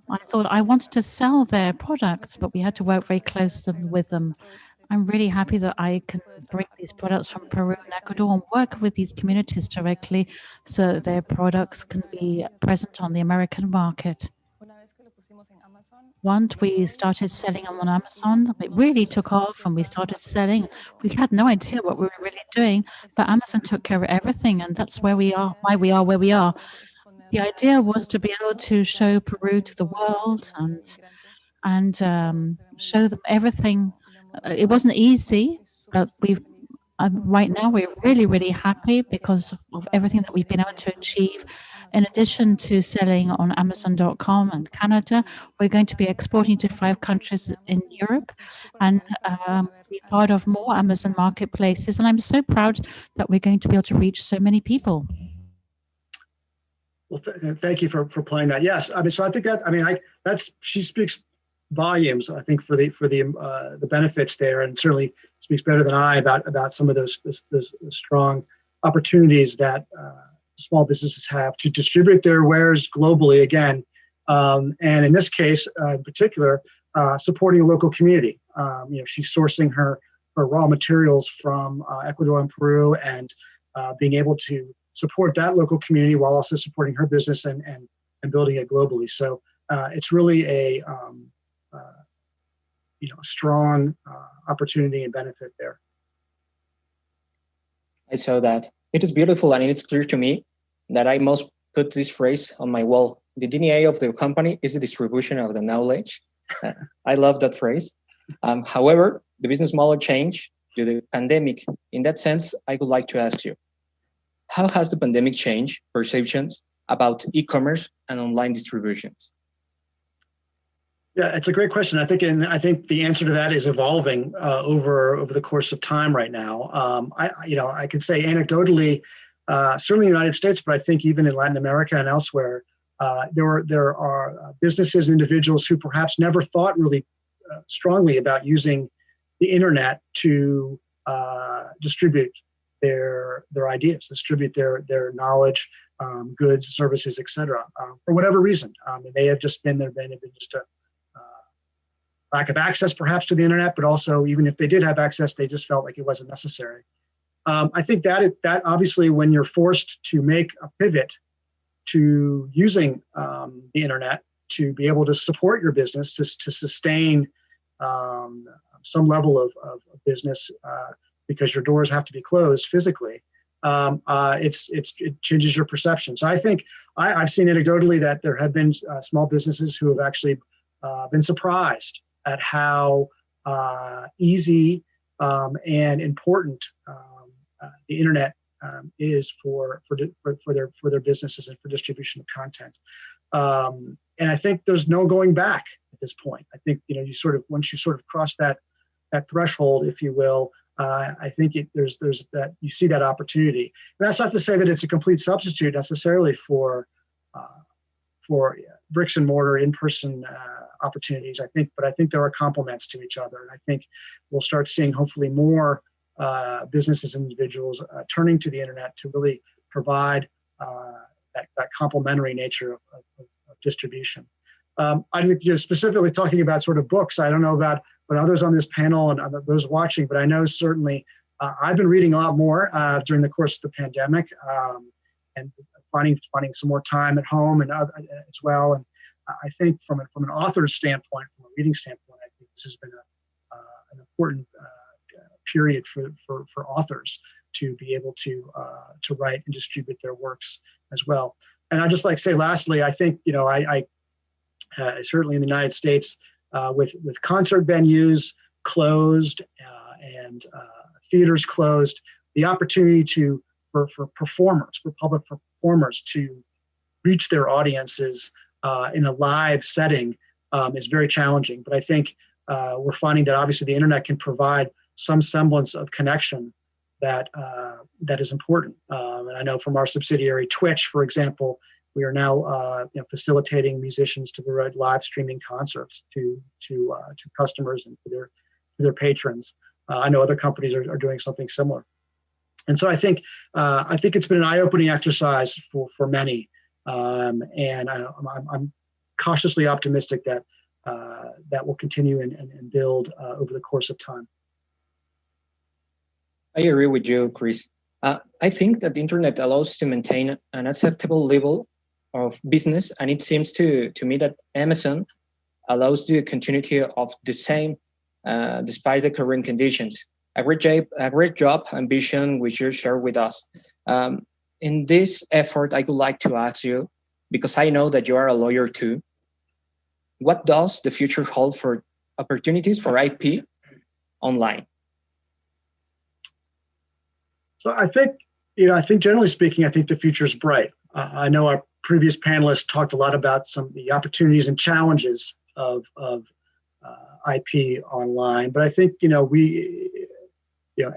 S2: I thought I wanted to sell their products, but we had to work very closely with them. I'm really happy that I can bring these products from Peru and Ecuador and work with these communities directly so that their products can be present on the American market. Once we started selling them on Amazon, it really took off and we started selling. We had no idea what we were really doing, but Amazon took care of everything, and that's why we are where we are. The idea was to be able to show Peru to the world and show them everything. It wasn't easy, but right now we're really, really happy because of everything that we've been able to achieve. In addition to selling on Amazon.com and Canada, we're going to be exporting to 5 countries in Europe and be part of more Amazon marketplaces. And I'm so proud that we're going to be able to reach so many people.
S4: Well, thank you for playing that. Yes, I mean, so I think that she speaks volumes, I think, for the benefits there, and certainly speaks better than I about some of those strong opportunities that small businesses have to distribute their wares globally again, and in this case, in particular, supporting a local community. She's sourcing her raw materials from Ecuador and Peru, and being able to support that local community while also supporting her business and building it globally. So it's really a strong opportunity and benefit there.
S3: I saw that. It is beautiful, and it's clear to me that I must put this phrase on my wall. The DNA of the company is the distribution of the knowledge. I love that phrase. However, the business model changed due to the pandemic. In that sense, I would like to ask you, how has the pandemic changed perceptions about e-commerce and online distributions?
S4: Yeah, it's a great question. I think the answer to that is evolving over the course of time right now. I could say anecdotally, certainly in the United States, but I think even in Latin America and elsewhere, there are businesses and individuals who perhaps never thought really strongly about using the internet to distribute their ideas, distribute their knowledge, goods, services, etc. For whatever reason. It may have just been just a lack of access perhaps to the internet, but also even if they did have access, they just felt like it wasn't necessary. I think that obviously when you're forced to make a pivot to using the internet to be able to support your business, to sustain some level of business because your doors have to be closed physically, it changes your perception. So I think I've seen anecdotally that there have been small businesses who have actually been surprised at how easy and important the internet is for their businesses and for distribution of content. And I think there's no going back at this point. I think once you sort of cross that threshold, if you will, I think there's that you see that opportunity. And that's not to say that it's a complete substitute necessarily for bricks and mortar in-person opportunities. But I think there are complements to each other, and I think we'll start seeing hopefully more businesses and individuals turning to the internet to really provide that complementary nature of distribution. I think you're specifically talking about sort of books. I don't know about others on this panel and those watching, but I know certainly I've been reading a lot more during the course of the pandemic and finding some more time at home and as well. And I think from an author's standpoint, from a reading standpoint, I think this has been an important period for authors to be able to write and distribute their works as well. And I'd just like to say lastly, I think, I certainly in the United States, with concert venues closed and theaters closed, the opportunity for performers, for public performers to reach their audiences in a live setting is very challenging. But I think we're finding that obviously the internet can provide some semblance of connection that is important. And I know from our subsidiary Twitch, for example, we are now facilitating musicians to provide live streaming concerts to customers and to their patrons. I know other companies are doing something similar. And so I think it's been an eye-opening exercise for many, and I'm cautiously optimistic that that will continue and build over the course of time.
S3: I agree with you, Chris. I think that the internet allows to maintain an acceptable level of business, and it seems to me that Amazon allows the continuity of the same despite the current conditions. A great job, ambition, which you share with us. In this effort, I would like to ask you, because I know that you are a lawyer too, what does the future hold for opportunities for IP online?
S4: So I think generally speaking, I think the future is bright. I know our previous panelists talked a lot about some of the opportunities and challenges of IP online, but I think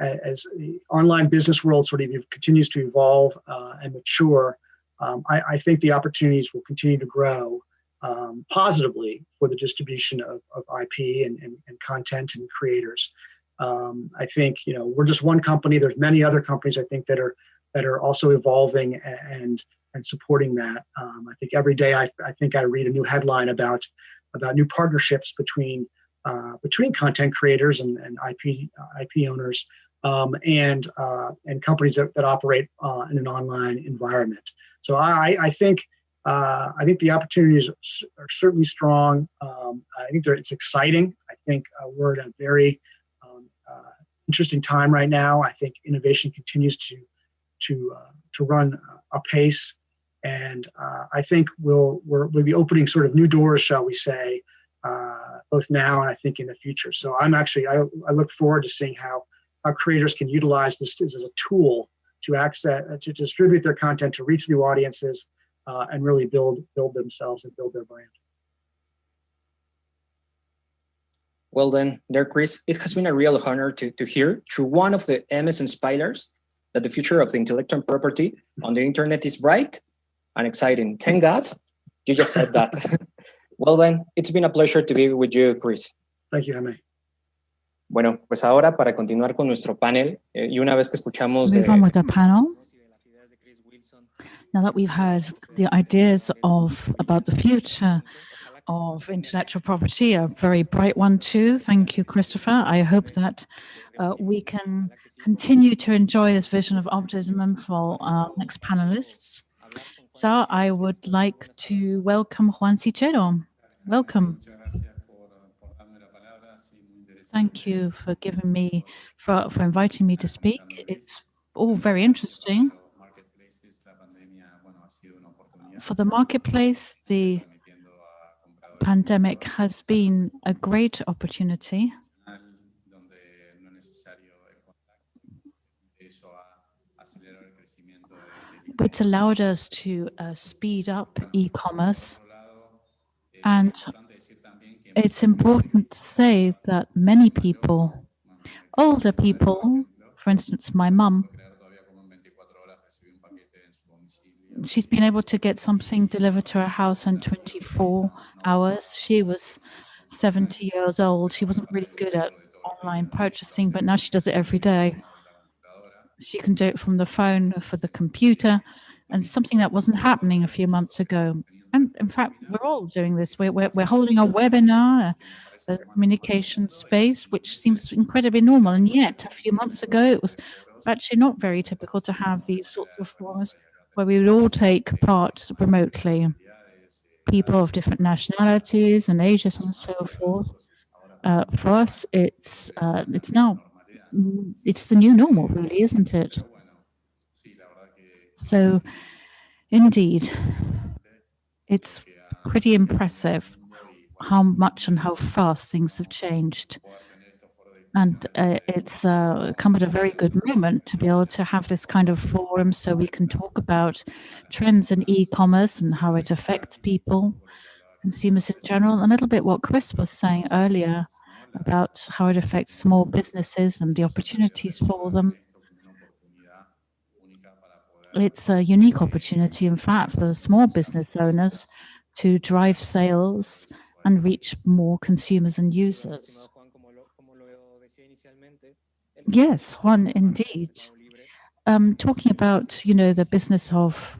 S4: as the online business world sort of continues to evolve and mature, I think the opportunities will continue to grow positively for the distribution of IP and content and creators. I think we're just one company. There's many other companies I think that are also evolving and supporting that. I think every day I think I read a new headline about new partnerships between content creators and IP owners and companies that operate in an online environment. So I think the opportunities are certainly strong. I think it's exciting. I think we're at a very interesting time right now. I think innovation continues to run apace, and I think we'll be opening sort of new doors, shall we say, both now and I think in the future. So I look forward to seeing how creators can utilize this as a tool to distribute their content, to reach new audiences, and really build themselves and build their brand.
S3: Well then, dear Chris, it has been a real honor to hear through one of the Amazon's pillars that the future of the intellectual property on the internet is bright and exciting. Thank God you just said that. Well then, it's been a pleasure to be with you, Chris.
S4: Thank you, Jaime.
S3: Bueno, pues ahora para continuar con nuestro panel, y una vez que escuchamos
S2: Move on with the panel. Now that we've heard the ideas about the future of intellectual property, a very bright one too. Thank you, Christopher. I hope that we can continue to enjoy this vision of optimism for our next panelists. So I would like to welcome Juan Cichero. Welcome. Thank you for giving me, for inviting me to speak. It's all very interesting. For the marketplace, the pandemic has been a great opportunity. It's allowed us to speed up e-commerce. And it's important to say that many people, older people, for instance, my mum, she's been able to get something delivered to her house in 24 hours. She was 70 years old. She wasn't really good at online purchasing, but now she does it every day. She can do it from the phone, for the computer, and something that wasn't happening a few months ago. And in fact, we're all doing this. We're holding a webinar, a communication space, which seems incredibly normal. And yet, a few months ago, it was actually not very typical to have these sorts of forums where we would all take part remotely. People of different nationalities and ages and so forth. For us, it's now, it's the new normal, really, isn't it? So, indeed, it's pretty impressive how much and how fast things have changed. And it's come at a very good moment to be able to have this kind of forum so we can talk about trends in e-commerce and how it affects people, consumers in general, and a little bit what Chris was saying earlier about how it affects small businesses and the opportunities for them. It's a unique opportunity, in fact, for small business owners to drive sales and reach more consumers and users. Yes, Juan, indeed. Talking about, the business of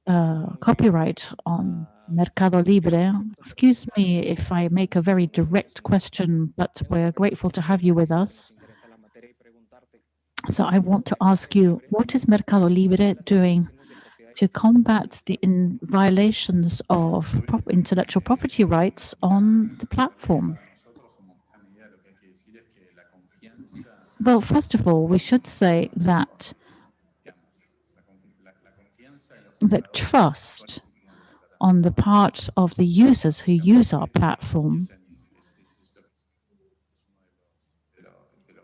S2: copyright on Mercado Libre. Excuse me if I make a very direct question, but we're grateful to have you with us. So I want to ask you, what is Mercado Libre doing to combat the violations of intellectual property rights on the platform? Well, first of all, we should say that the trust on the part of the users who use our platform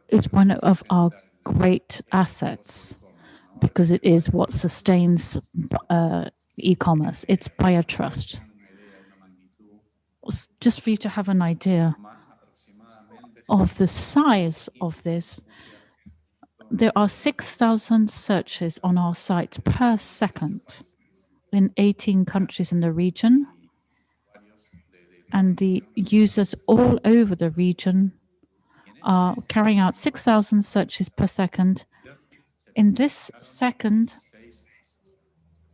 S2: is one of our great assets, because it is what sustains e-commerce. It's buyer trust. Just for you to have an idea of the size of this, there are 6,000 searches on our site per second in 18 countries in the region. And the users all over the region are carrying out 6,000 searches per second. In this second,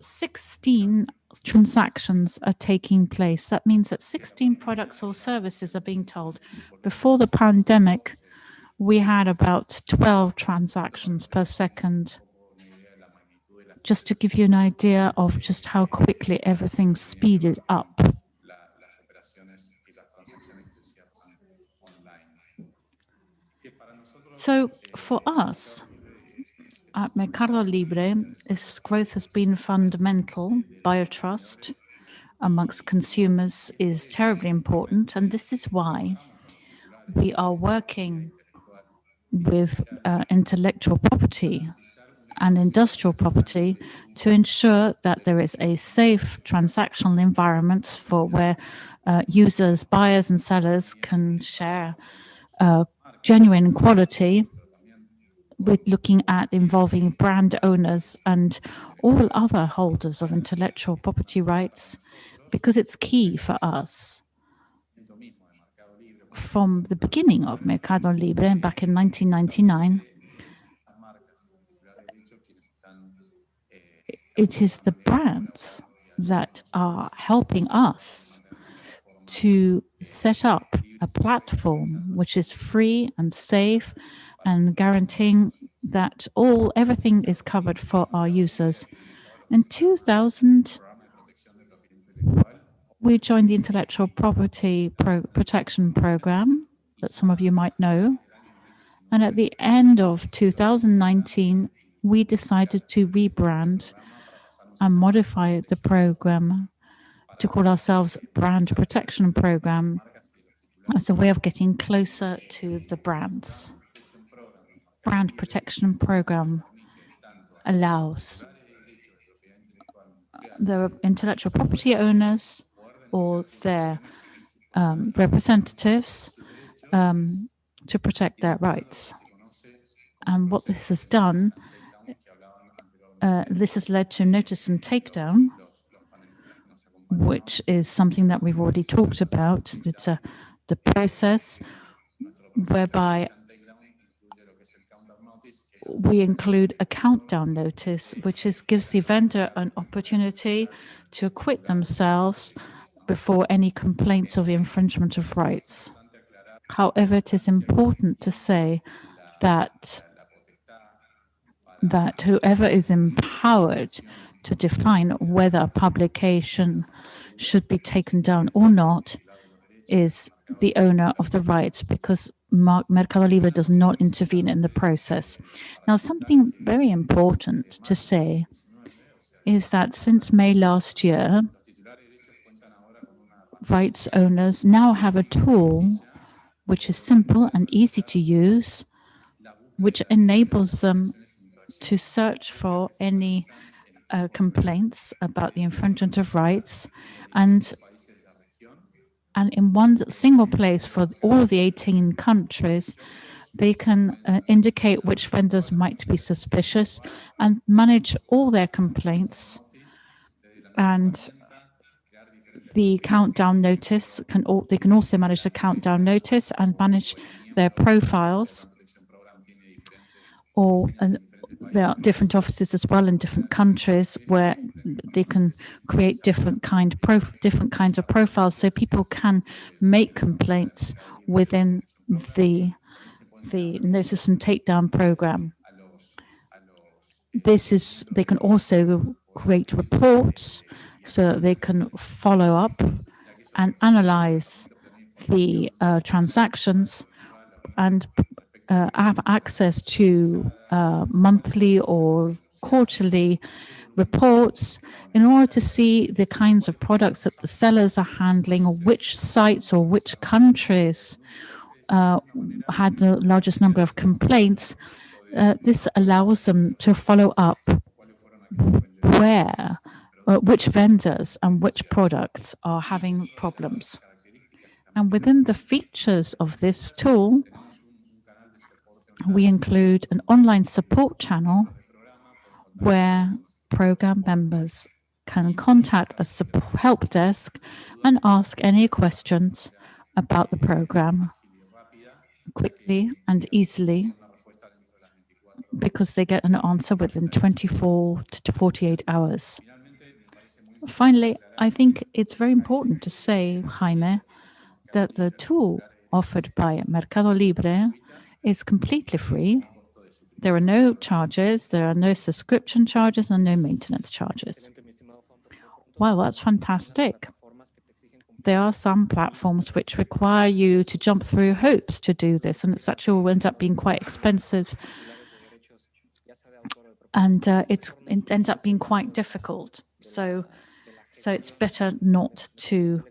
S2: 16 transactions are taking place. That means that 16 products or services are being told. Before the pandemic, we had about 12 transactions per second. Just to give you an idea of just how quickly everything speeded up. So for us, at Mercado Libre, this growth has been fundamental. Buyer trust amongst consumers is terribly important, and this is why we are working with intellectual property and industrial property to ensure that there is a safe transactional environment for where users, buyers and sellers can share genuine quality, with looking at involving brand owners and all other holders of intellectual property rights, because it's key for us. from the beginning of Mercado Libre back in 1999, it is the brands that are helping us to set up a platform which is free and safe and guaranteeing that everything is covered for our users. In 2000, we joined the Intellectual Property Protection Program that some of you might know. And at the end of 2019, we decided to rebrand and modify the program to call ourselves Brand Protection Program as a way of getting closer to the brands. Brand Protection Program allows the intellectual property owners or their representatives to protect their rights. And what this has done, this has led to notice and takedown, which is something that we've already talked about. It's the process whereby we include a countdown notice, which gives the vendor an opportunity to acquit themselves before any complaints of infringement of rights. However, it is important to say that whoever is empowered to define whether a publication should be taken down or not is the owner of the rights, because Mercado Libre does not intervene in the process. Now, something very important to say is that since May last year, rights owners now have a tool which is simple and easy to use, which enables them to search for any complaints about the infringement of rights, and in one single place for all of the 18 countries, they can indicate which vendors might be suspicious and manage all their complaints. And the countdown notice they can also manage the countdown notice and manage their profiles. There are different offices as well in different countries where they can create different kinds of profiles, so people can make complaints within the notice and takedown program. They can also create reports so that they can follow up and analyze the transactions and have access to monthly or quarterly reports in order to see the kinds of products that the sellers are handling, or which sites or which countries had the largest number of complaints. This allows them to follow up which vendors and which products are having problems. And within the features of this tool, we include an online support channel where program members can contact a help desk and ask any questions about the program quickly and easily, because they get an answer within 24 to 48 hours. Finally, I think it's very important to say, Jaime, that the tool offered by Mercado Libre is completely free. There are no charges, there are no subscription charges, and no maintenance charges. Wow, that's fantastic. There are some platforms which require you to jump through hoops to do this, and it's actually will end up being quite expensive. And it ends up being quite difficult. So it's better not to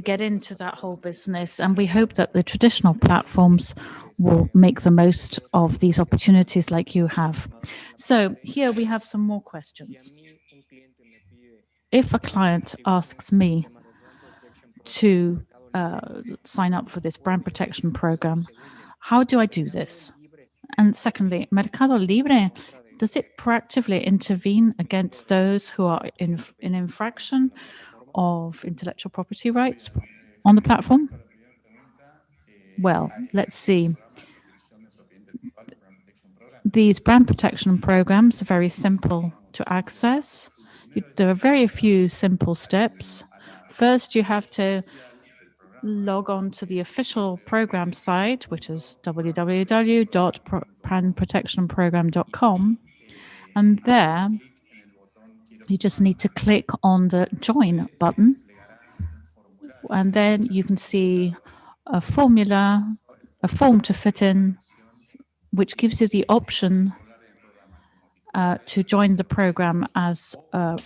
S2: get into that whole business. And we hope that the traditional platforms will make the most of these opportunities like you have. So here we have some more questions. If a client asks me to sign up for this brand protection program, how do I do this? And secondly, Mercado Libre, does it proactively intervene against those who are in infraction of intellectual property rights on the platform? Well, let's see. These brand protection programs are very simple to access. There are very few simple steps. First, you have to log on to the official program site, which is www.brandprotectionprogram.com. And there, you just need to click on the Join button. And then you can see a formula, a form to fit in, which gives you the option to join the program as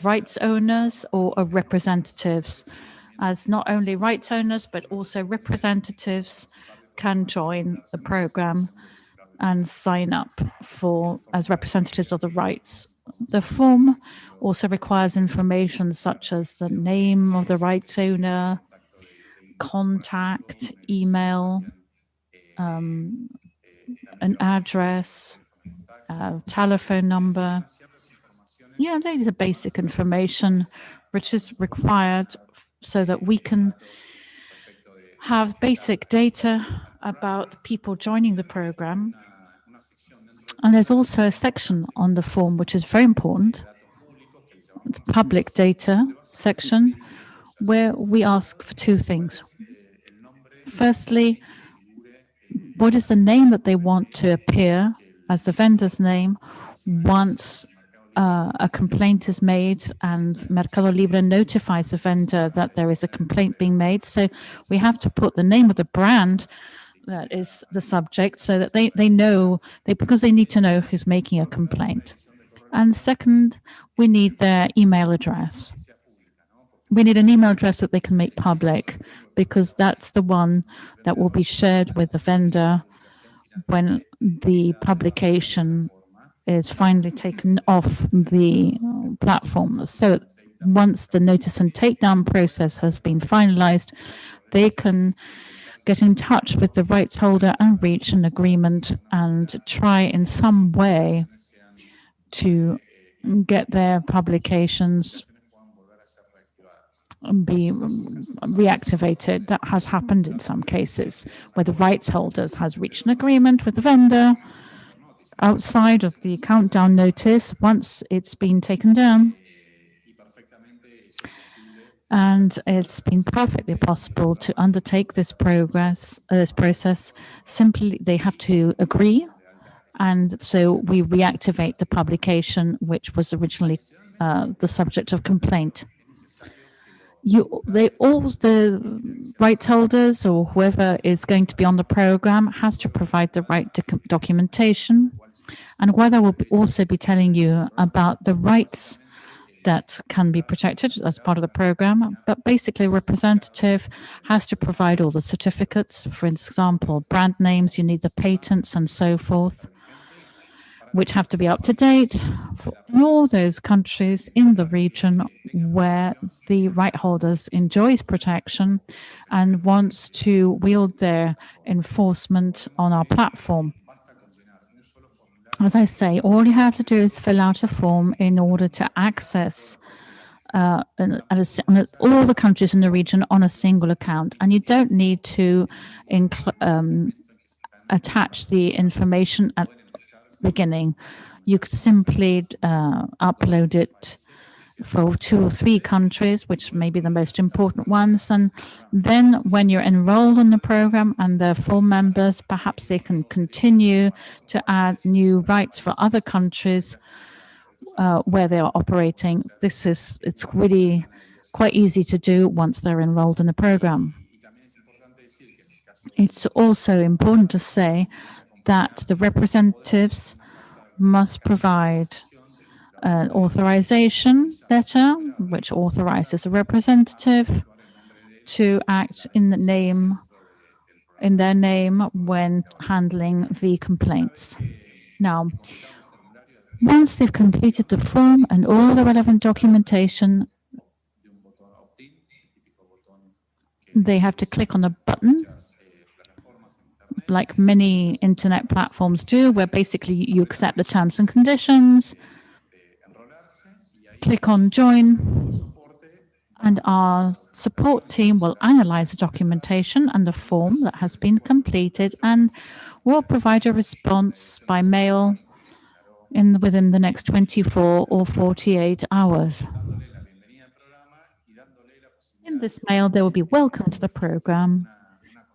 S2: rights owners or representatives. As not only rights owners, but also representatives can join the program and sign up as representatives of the rights. The form also requires information such as the name of the rights owner, contact, email, an address, telephone number. Yeah, these are basic information which is required so that we can have basic data about people joining the program. And there's also a section on the form which is very important. It's public data section where we ask for two things. Firstly, what is the name that they want to appear as the vendor's name once a complaint is made and Mercado Libre notifies the vendor that there is a complaint being made. So we have to put the name of the brand that is the subject so that they know, because they need to know who's making a complaint. And second, we need their email address. We need an email address that they can make public, because that's the one that will be shared with the vendor when the publication is finally taken off the platform. So once the notice and takedown process has been finalized, they can get in touch with the rights holder and reach an agreement and try in some way to get their publications be reactivated. That has happened in some cases where the rights holders has reached an agreement with the vendor outside of the countdown notice once it's been taken down. And it's been perfectly possible to undertake this process. Simply, they have to agree. And so we reactivate the publication, which was originally the subject of complaint. The rights holders or whoever is going to be on the program has to provide the right documentation. And Guadalupe will also be telling you about the rights that can be protected as part of the program. But basically, a representative has to provide all the certificates. For example, brand names, you need the patents and so forth, which have to be up to date for all those countries in the region where the right holders enjoys protection and wants to wield their enforcement on our platform. As I say, all you have to do is fill out a form in order to access all the countries in the region on a single account. And you don't need to attach the information at the beginning. You could simply upload it for 2 or 3 countries, which may be the most important ones. And then when you're enrolled in the program and they're full members, perhaps they can continue to add new rights for other countries where they are operating. It's really quite easy to do once they're enrolled in the program. It's also important to say that the representatives must provide an authorization letter, which authorizes a representative to act in their name when handling the complaints. Now, once they've completed the form and all the relevant documentation, they have to click on a button, like many internet platforms do, where basically you accept the terms and conditions, click on join, And our support team will analyze the documentation and the form that has been completed and will provide a response by mail within the next 24 or 48 hours. In this mail, they will be welcome to the program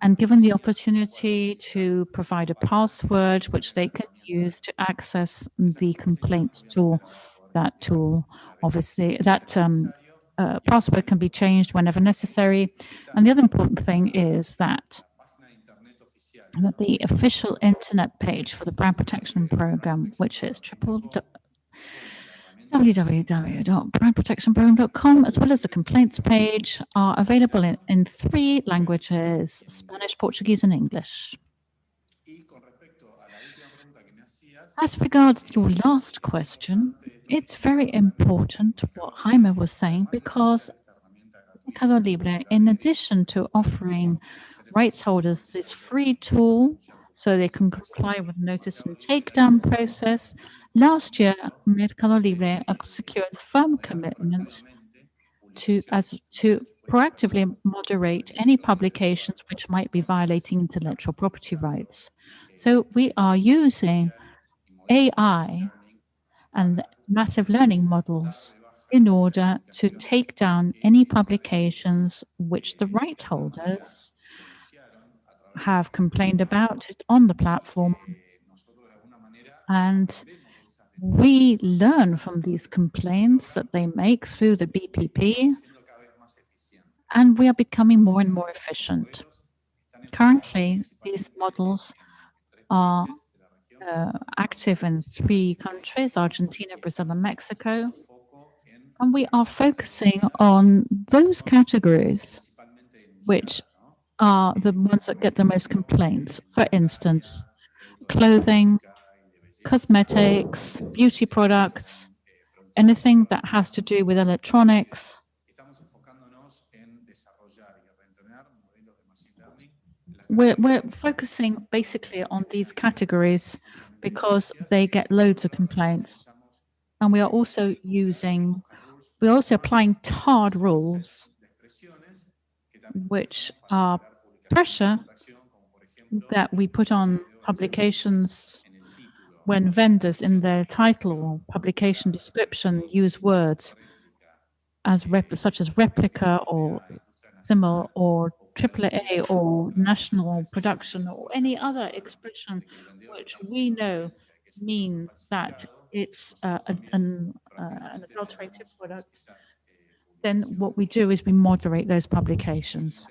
S2: and given the opportunity to provide a password which they can use to access the complaints tool. That tool, obviously, that password can be changed whenever necessary. And the other important thing is that the official internet page for the Brand Protection Program, which is www.brandprotectionprogram.com, as well as the complaints page, are available in 3 languages, Spanish, Portuguese, and English. As regards your last question, it's very important what Jaime was saying, because Mercado Libre, in addition to offering rights holders this free tool so they can comply with notice and takedown process, last year Mercado Libre secured a firm commitment to proactively moderate any publications which might be violating intellectual property rights. So we are using AI and massive learning models in order to take down any publications which the right holders have complained about it on the platform. And we learn from these complaints that they make through the BPP, and we are becoming more and more efficient. Currently, these models are active in 3 countries, Argentina, Brazil, and Mexico. And we are focusing on those categories which are the ones that get the most complaints. For instance, clothing, cosmetics, beauty products, anything that has to do with electronics. We're focusing basically on these categories because they get loads of complaints. And we are also applying TARD rules, which are pressure that we put on publications when vendors in their title or publication description use words as such as replica or similar or AAA or national production or any other expression which we know means that it's an adulterated product. Then what we do is we moderate those publications.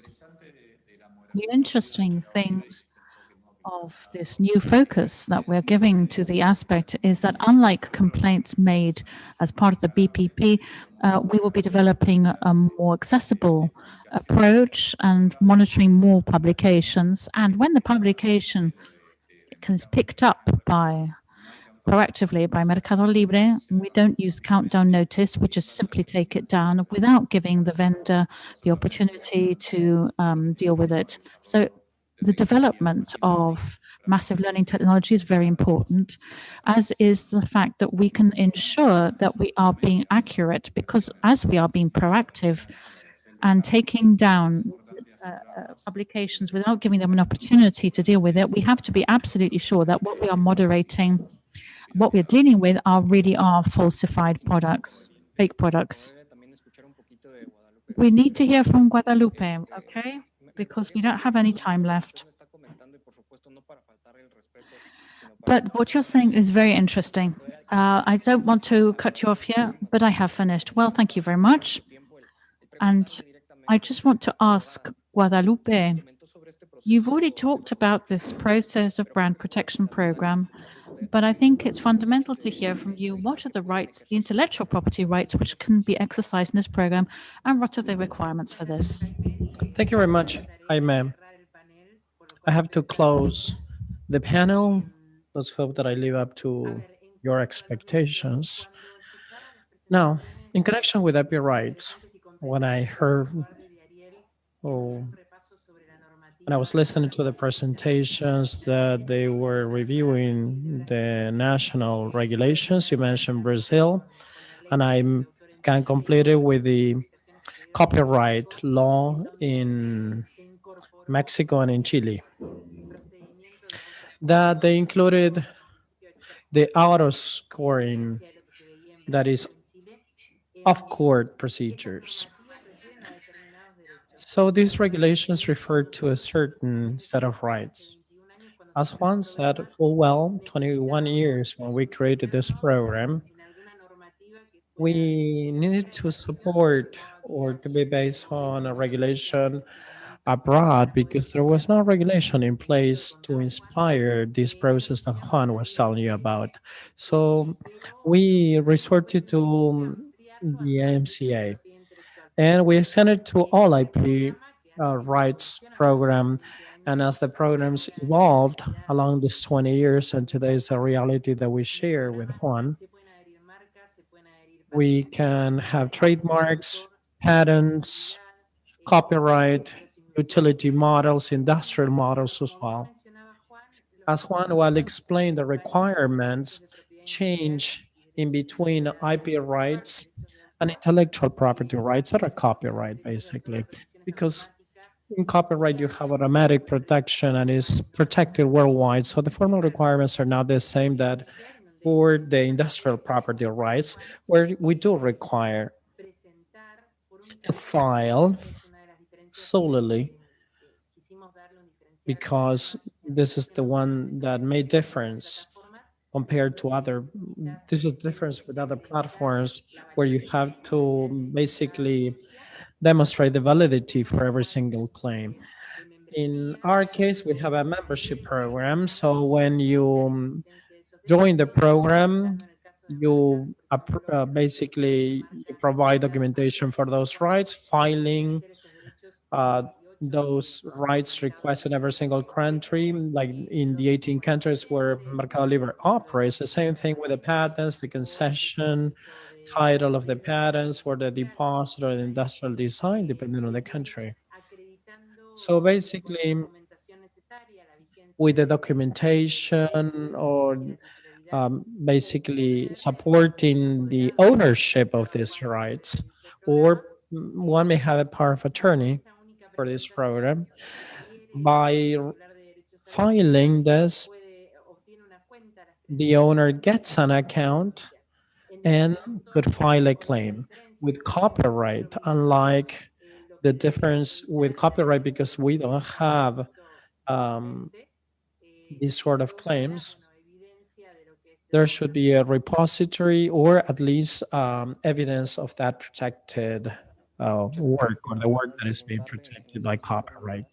S2: The interesting things of this new focus that we're giving to the aspect is that unlike complaints made as part of the BPP, we will be developing a more accessible approach and monitoring more publications. And when the publication is picked up proactively by Mercado Libre, we don't use countdown notice, we just simply take it down without giving the vendor the opportunity to deal with it. So the development of massive learning technology is very important, as is the fact that we can ensure that we are being accurate, because as we are being proactive and taking down publications without giving them an opportunity to deal with it, we have to be absolutely sure that what we are moderating, what we're dealing with really are falsified products, fake products. We need to hear from Guadalupe, okay? Because we don't have any time left. But what you're saying is very interesting. I don't want to cut you off here, but I have finished. Well, thank you very much. And I just want to ask Guadalupe, you've already talked about this process of brand protection program, but I think it's fundamental to hear from you, what are the rights, the intellectual property rights, which can be exercised in this program, and what are the requirements for this?
S6: Thank you very much, Jaime. I have to close the panel. Let's hope that I live up to your expectations. Now, in connection with IP rights, when I was listening to the presentations that they were reviewing the national regulations, you mentioned Brazil, and I can complete it with the copyright law in Mexico and in Chile, that they included the auto scoring, that is off-court procedures. So these regulations refer to a certain set of rights. As Juan said, full well, 21 years when we created this program, we needed to support or to be based on a regulation abroad because there was no regulation in place to inspire this process that Juan was telling you about. So we resorted to the AMCA and we extended to all IP rights program. And as the programs evolved along these 20 years, and today is a reality that we share with Juan, we can have trademarks, patents, copyright, utility models, industrial models as well. As Juan will explain, the requirements change in between IP rights and intellectual property rights that are copyright, basically, because in copyright you have automatic protection and is protected worldwide. So the formal requirements are not the same that for the industrial property rights, where we do require to file solely because this is the one that made difference compared to other. This is difference with other platforms where you have to basically demonstrate the validity for every single claim. In our case, we have a membership program. So when you join the program, you basically you provide documentation for those rights, filing those rights requests in every single country, like in the 18 countries where Mercado Libre operates. The same thing with the patents, the concession, title of the patents, or the deposit or the industrial design, depending on the country. So basically, with the documentation or basically supporting the ownership of these rights, or one may have a power of attorney for this program. By filing this, the owner gets an account and could file a claim. With copyright, unlike the difference with copyright, because we don't have these sort of claims, there should be a repository or at least evidence of that protected work or the work that is being protected by copyright.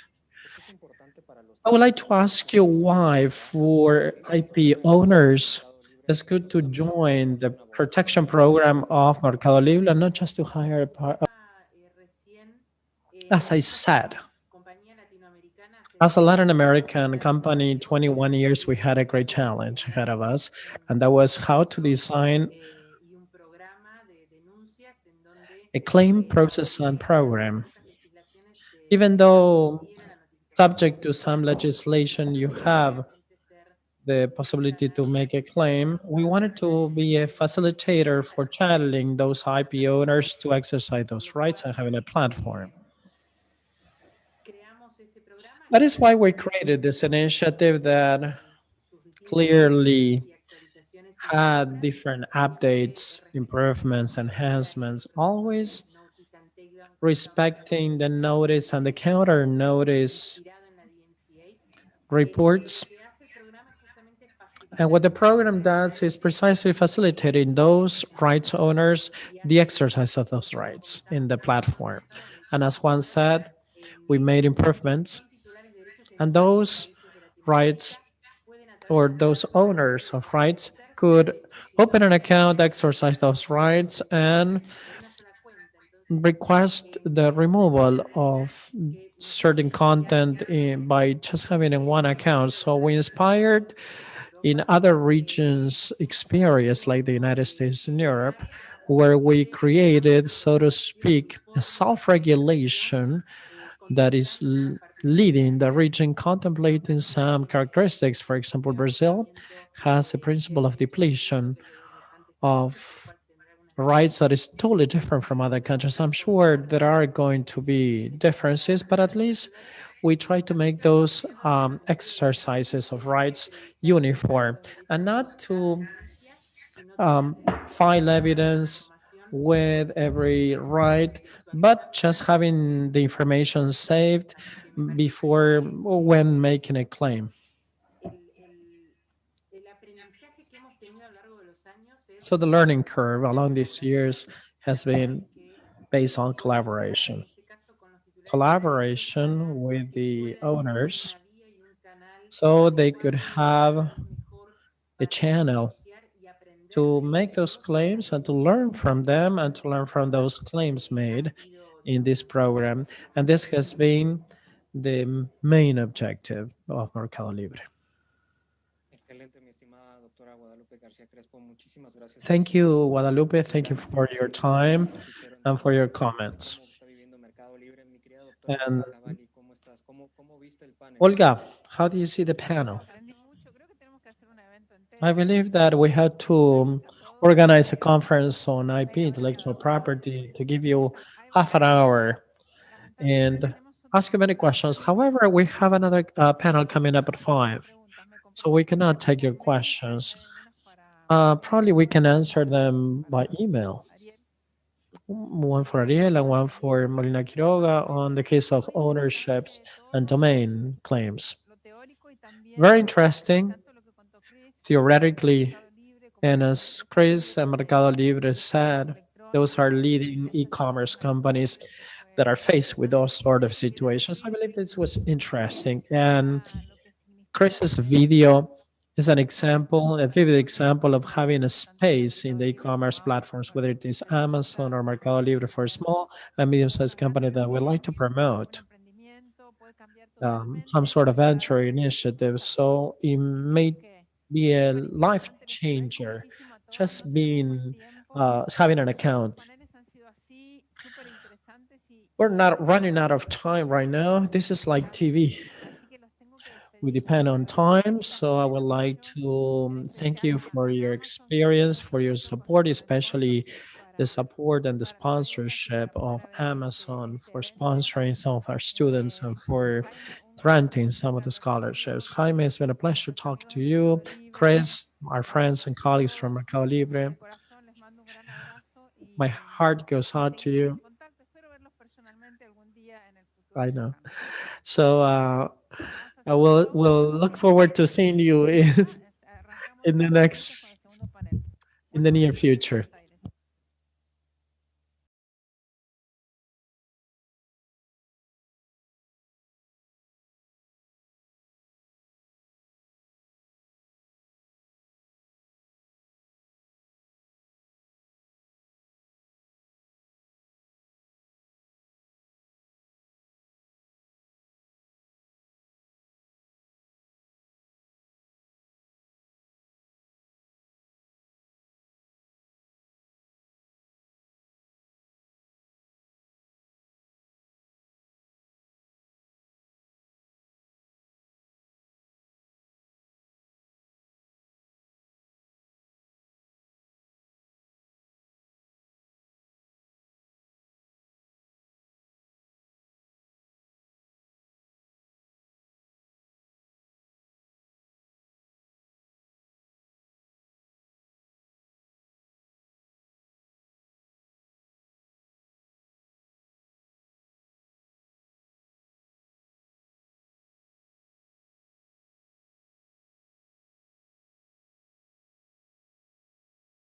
S6: I would like to ask you why, for IP owners, it's good to join the protection program of Mercado Libre, not just to hire as I said, as a Latin American company, 21 years, we had a great challenge ahead of us, and that was how to design a claim process and program. Even though subject to some legislation, you have the possibility to make a claim, we wanted to be a facilitator for channeling those IP owners to exercise those rights and having a platform. That is why we created this initiative that clearly had different updates, improvements, enhancements, always respecting the notice and the counter notice reports. And what the program does is precisely facilitating those rights owners the exercise of those rights in the platform. And as Juan said, we made improvements, and those rights or those owners of rights could open an account, exercise those rights, and request the removal of certain content by just having in one account. So we inspired in other regions experience like the United States and Europe, where we created, so to speak, a self-regulation that is leading the region contemplating some characteristics. For example, Brazil has a principle of depletion of rights that is totally different from other countries. I'm sure there are going to be differences, but at least we try to make those exercises of rights uniform and not to file evidence with every right, but just having the information saved before when making a claim. So the learning curve along these years has been based on collaboration. Collaboration with the owners so they could have a channel to make those claims and to learn from them and to learn from those claims made in this program. And this has been the main objective of Mercado Libre.
S3: Excelente, mi estimada doctora Guadalupe Garcia Crespo. Muchísimas gracias.
S6: Thank you, Guadalupe. Thank you for your time and for your comments. And Olga, how do you see the panel? I believe that we had to organize a conference on IP, intellectual property, to give you half an hour and ask you many questions. However, we have another panel coming up at 5, so we cannot take your questions. Probably we can answer them by email. One for Ariel and one for Molina Quiroga on the case of ownerships and domain claims. Very interesting, theoretically, and as Chris and Mercado Libre said, those are leading e-commerce companies that are faced with those sort of situations. I believe this was interesting. And Chris's video is an example, a vivid example of having a space in the e-commerce platforms, whether it is Amazon or Mercado Libre for a small and medium-sized company that would like to promote some sort of venture initiative. So it may be a life changer, just being having an account. We're not running out of time right now. This is like TV. We depend on time, so I would like to thank you for your experience, for your support, especially the support and the sponsorship of Amazon for sponsoring some of our students and for granting some of the scholarships. Jaime, it's been a pleasure talking to you. Chris, our friends and colleagues from Mercado Libre, my heart goes out to you. I know. So I will look forward to seeing you in the near future.